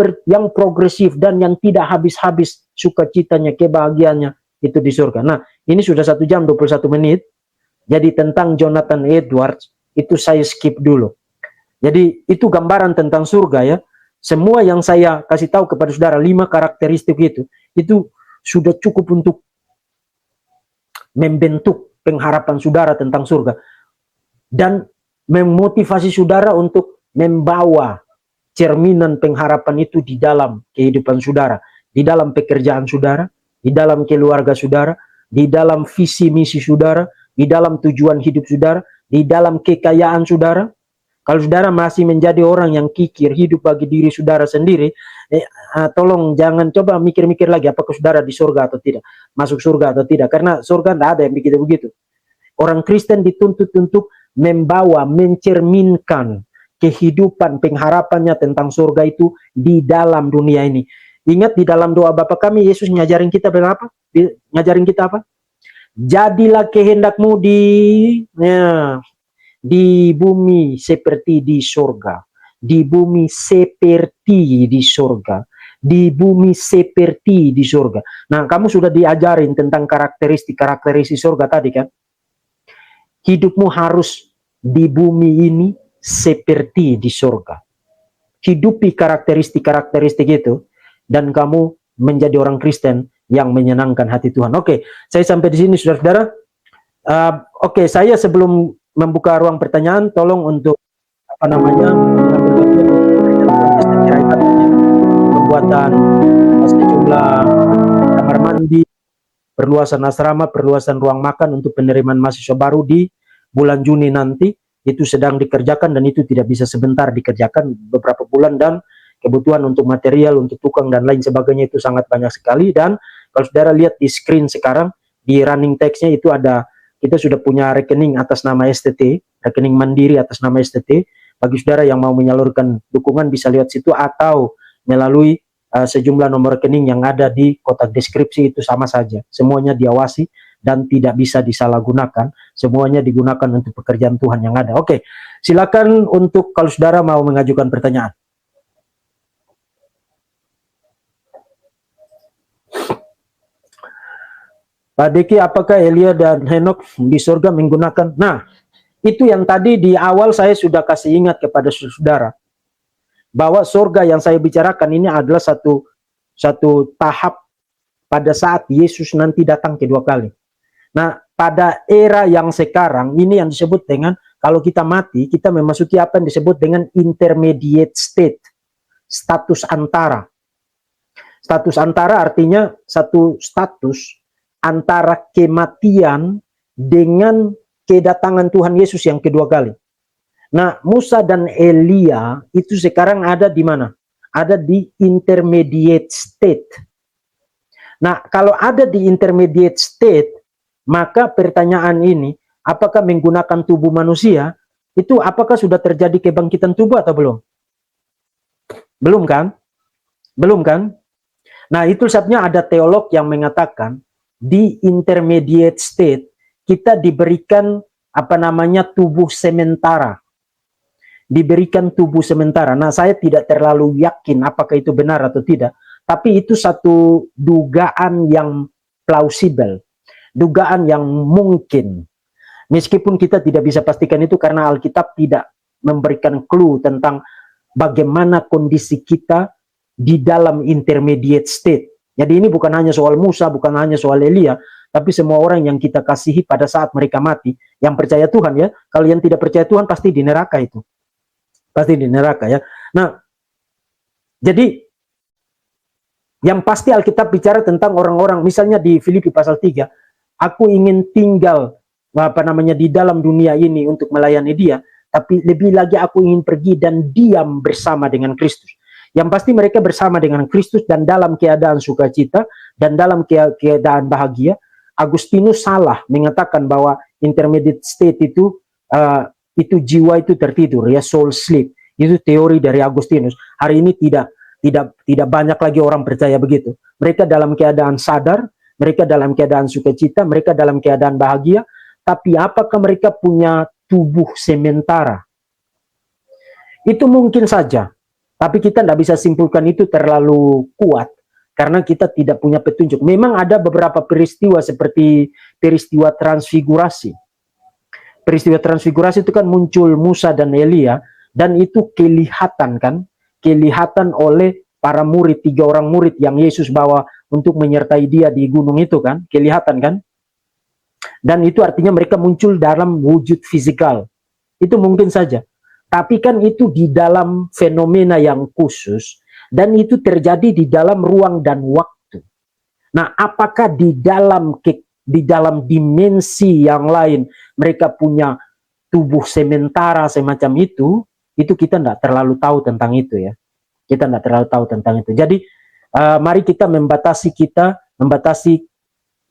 progresif dan yang tidak habis-habis sukacitanya, kebahagiaannya itu di surga. Nah, ini sudah 1 jam 21 menit. Jadi tentang Jonathan Edwards, itu saya skip dulu. Jadi itu gambaran tentang surga ya. Semua yang saya kasih tahu kepada saudara 5 karakteristik itu sudah cukup untuk membentuk pengharapan saudara tentang surga dan memotivasi saudara untuk membawa cerminan pengharapan itu di dalam kehidupan saudara, di dalam pekerjaan saudara, di dalam keluarga saudara, di dalam visi misi saudara, di dalam tujuan hidup saudara, di dalam kekayaan saudara, Kalau saudara masih menjadi orang yang kikir, hidup bagi diri saudara sendiri, tolong jangan coba mikir-mikir lagi apakah saudara di surga atau tidak, masuk surga atau tidak, karena surga tidak ada yang begitu-begitu. Orang Kristen dituntut untuk membawa, mencerminkan kehidupan, pengharapannya tentang surga itu di dalam dunia ini. Ingat di dalam doa Bapa kami, Yesus ngajarin kita berapa? Ngajarin kita apa? Jadilah kehendakmu di bumi seperti di surga. Di bumi seperti di surga. Di bumi seperti di surga. Nah, kamu sudah diajarin tentang karakteristik surga tadi kan? Hidupmu harus di bumi ini seperti di surga. Hidupi karakteristik itu, dan kamu menjadi orang Kristen yang menyenangkan hati Tuhan. Oke, saya sampai di sini, saudara-saudara. Oke, saya sebelum membuka ruang pertanyaan, tolong untuk pembuatan sejumlah kamar mandi, perluasan asrama, perluasan ruang makan untuk penerimaan mahasiswa baru di bulan Juni nanti. Itu sedang dikerjakan, dan itu tidak bisa sebentar dikerjakan, beberapa bulan, dan kebutuhan untuk material, untuk tukang dan lain sebagainya itu sangat banyak sekali. Dan kalau saudara lihat di screen sekarang, di running text-nya itu ada, kita sudah punya rekening atas nama STT, rekening mandiri atas nama STT. Bagi saudara yang mau menyalurkan dukungan bisa lihat situ, atau melalui sejumlah nomor rekening yang ada di kotak deskripsi, itu sama saja. Semuanya diawasi dan tidak bisa disalahgunakan. Semuanya digunakan untuk pekerjaan Tuhan yang ada. Oke, silakan untuk kalau saudara mau mengajukan pertanyaan. Pak Deki, apakah Elia dan Henok di surga menggunakan? Nah, itu yang tadi di awal saya sudah kasih ingat kepada saudara, bahwa surga yang saya bicarakan ini adalah satu tahap pada saat Yesus nanti datang kedua kali. Nah, pada era yang sekarang ini yang disebut dengan, kalau kita mati, kita memasuki apa yang disebut dengan intermediate state, status antara. Status antara artinya satu status antara kematian dengan kedatangan Tuhan Yesus yang kedua kali. Nah, Musa dan Elia itu sekarang ada di mana? Ada di intermediate state. Nah, kalau ada di intermediate state, maka pertanyaan ini, apakah menggunakan tubuh manusia, itu apakah sudah terjadi kebangkitan tubuh atau belum? Belum kan? Belum kan? Nah, itu sebabnya ada teolog yang mengatakan, di intermediate state, kita diberikan tubuh sementara. Diberikan tubuh sementara. Nah, saya tidak terlalu yakin apakah itu benar atau tidak, tapi itu satu dugaan yang plausibel. Dugaan yang mungkin, meskipun kita tidak bisa pastikan itu karena Alkitab tidak memberikan clue tentang bagaimana kondisi kita di dalam intermediate state. Jadi ini bukan hanya soal Musa, bukan hanya soal Elia, tapi semua orang yang kita kasihi pada saat mereka mati, yang percaya Tuhan ya. Kalau yang tidak percaya Tuhan pasti di neraka itu, pasti di neraka ya. Nah, jadi yang pasti Alkitab bicara tentang orang-orang, misalnya di Filipi pasal 3, aku ingin tinggal di dalam dunia ini untuk melayani Dia, tapi lebih lagi aku ingin pergi dan diam bersama dengan Kristus. Yang pasti mereka bersama dengan Kristus dan dalam keadaan sukacita dan dalam keadaan bahagia. Agustinus salah mengatakan bahwa intermediate state itu jiwa itu tertidur ya, soul sleep. Itu teori dari Agustinus. Hari ini tidak banyak lagi orang percaya begitu. Mereka dalam keadaan sadar, mereka dalam keadaan sukacita, mereka dalam keadaan bahagia, tapi apakah mereka punya tubuh sementara? Itu mungkin saja, tapi kita tidak bisa simpulkan itu terlalu kuat, karena kita tidak punya petunjuk. Memang ada beberapa peristiwa seperti peristiwa transfigurasi. Peristiwa transfigurasi itu kan muncul Musa dan Elia, dan itu kelihatan kan, kelihatan oleh para murid, 3 orang murid yang Yesus bawa untuk menyertai dia di gunung itu kan, kelihatan kan. Dan itu artinya mereka muncul dalam wujud fisikal. Itu mungkin saja. Tapi kan itu di dalam fenomena yang khusus, dan itu terjadi di dalam ruang dan waktu. Nah, apakah di dalam dimensi yang lain mereka punya tubuh sementara semacam itu? itu kita tidak terlalu tahu tentang itu ya. Kita tidak terlalu tahu tentang itu. Jadi mari kita membatasi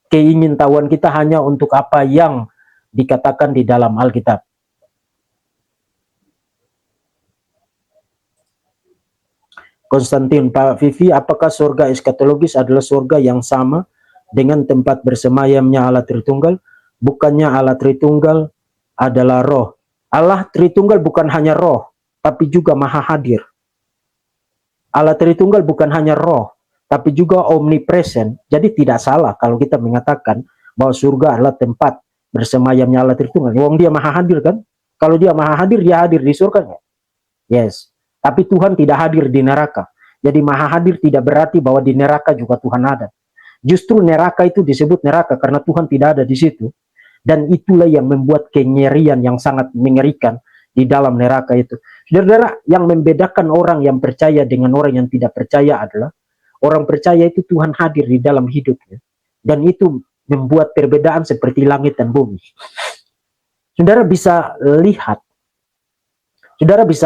keingintahuan kita hanya untuk apa yang dikatakan di dalam Alkitab. Konstantin, Pak Vivi, apakah surga eskatologis adalah surga yang sama dengan tempat bersemayamnya Allah Tritunggal? Bukannya Allah Tritunggal adalah roh. Allah Tritunggal bukan hanya roh, tapi juga maha hadir. Allah Tritunggal bukan hanya roh, tapi juga omnipresent. Jadi tidak salah kalau kita mengatakan bahwa surga adalah tempat bersemayamnya Allah Tritunggal. Wong dia maha hadir kan? Kalau dia maha hadir, dia hadir di surga nggak? Yes. Tapi Tuhan tidak hadir di neraka. Jadi maha hadir tidak berarti bahwa di neraka juga Tuhan ada. Justru neraka itu disebut neraka karena Tuhan tidak ada di situ. Dan itulah yang membuat kengerian yang sangat mengerikan di dalam neraka itu. Saudara, yang membedakan orang yang percaya dengan orang yang tidak percaya adalah orang percaya itu Tuhan hadir di dalam hidupnya. Dan itu membuat perbedaan seperti langit dan bumi. Saudara bisa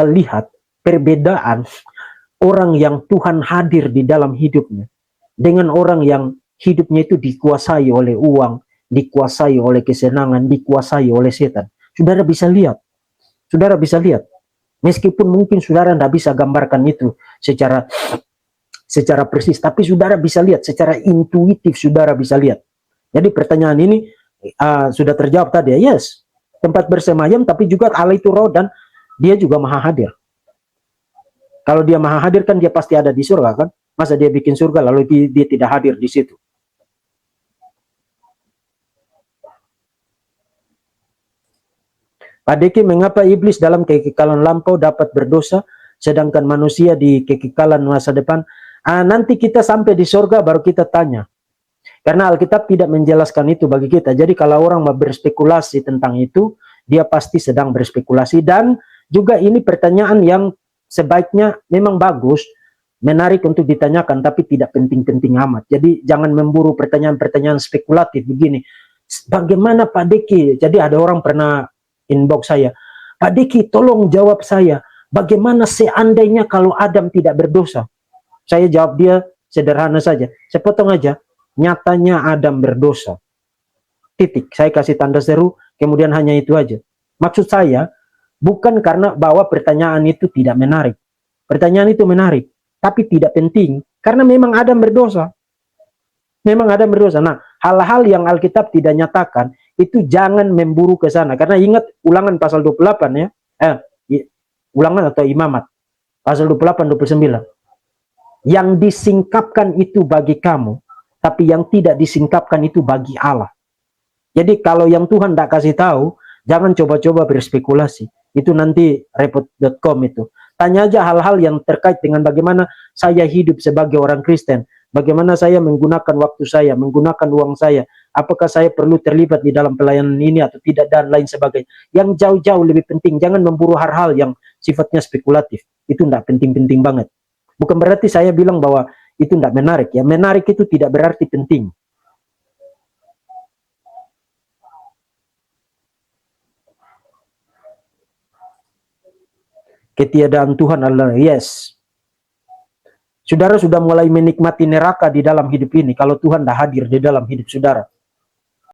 lihat perbedaan orang yang Tuhan hadir di dalam hidupnya dengan orang yang hidupnya itu dikuasai oleh uang, dikuasai oleh kesenangan, dikuasai oleh setan. Saudara bisa lihat. Meskipun mungkin saudara tidak bisa gambarkan itu secara persis, tapi saudara bisa lihat secara intuitif, saudara bisa lihat. Jadi pertanyaan ini sudah terjawab tadi ya. Yes, tempat bersemayam, tapi juga Allah itu roh dan dia juga maha hadir. Kalau dia maha hadir kan dia pasti ada di surga kan? Masa dia bikin surga lalu dia tidak hadir di situ? Pak Deki, mengapa iblis dalam kekekalan lampau dapat berdosa sedangkan manusia di kekekalan masa depan? Nanti kita sampai di surga baru kita tanya. Karena Alkitab tidak menjelaskan itu bagi kita. Jadi kalau orang mau berspekulasi tentang itu, dia pasti sedang berspekulasi. Dan juga ini pertanyaan yang sebaiknya memang bagus, menarik untuk ditanyakan, tapi tidak penting-penting amat. Jadi jangan memburu pertanyaan-pertanyaan spekulatif begini. Bagaimana Pak Deki? Jadi ada orang pernah inbox saya, Pak Deki tolong jawab saya, bagaimana seandainya kalau Adam tidak berdosa? Saya jawab dia sederhana saja, saya potong aja, nyatanya Adam berdosa. Titik, saya kasih tanda seru, kemudian hanya itu aja. Maksud saya, bukan karena bahwa pertanyaan itu tidak menarik. Pertanyaan itu menarik, tapi tidak penting. Karena memang Adam berdosa. Nah, hal-hal yang Alkitab tidak nyatakan, itu jangan memburu ke sana. Karena ingat Ulangan pasal 28 ya. Ulangan atau Imamat. Pasal 28-29. Yang disingkapkan itu bagi kamu, tapi yang tidak disingkapkan itu bagi Allah. Jadi kalau yang Tuhan tidak kasih tahu, jangan coba-coba berspekulasi. Itu nanti repot.com itu. Tanya aja hal-hal yang terkait dengan bagaimana saya hidup sebagai orang Kristen. Bagaimana saya menggunakan waktu saya, menggunakan uang saya. Apakah saya perlu terlibat di dalam pelayanan ini atau tidak, dan lain sebagainya. Yang jauh-jauh lebih penting. Jangan memburu hal-hal yang sifatnya spekulatif. Itu tidak penting-penting banget. Bukan berarti saya bilang bahwa itu tidak menarik. Ya, menarik itu tidak berarti penting. Ketiadaan Tuhan adalah yes. Saudara sudah mulai menikmati neraka di dalam hidup ini kalau Tuhan tidak hadir di dalam hidup saudara.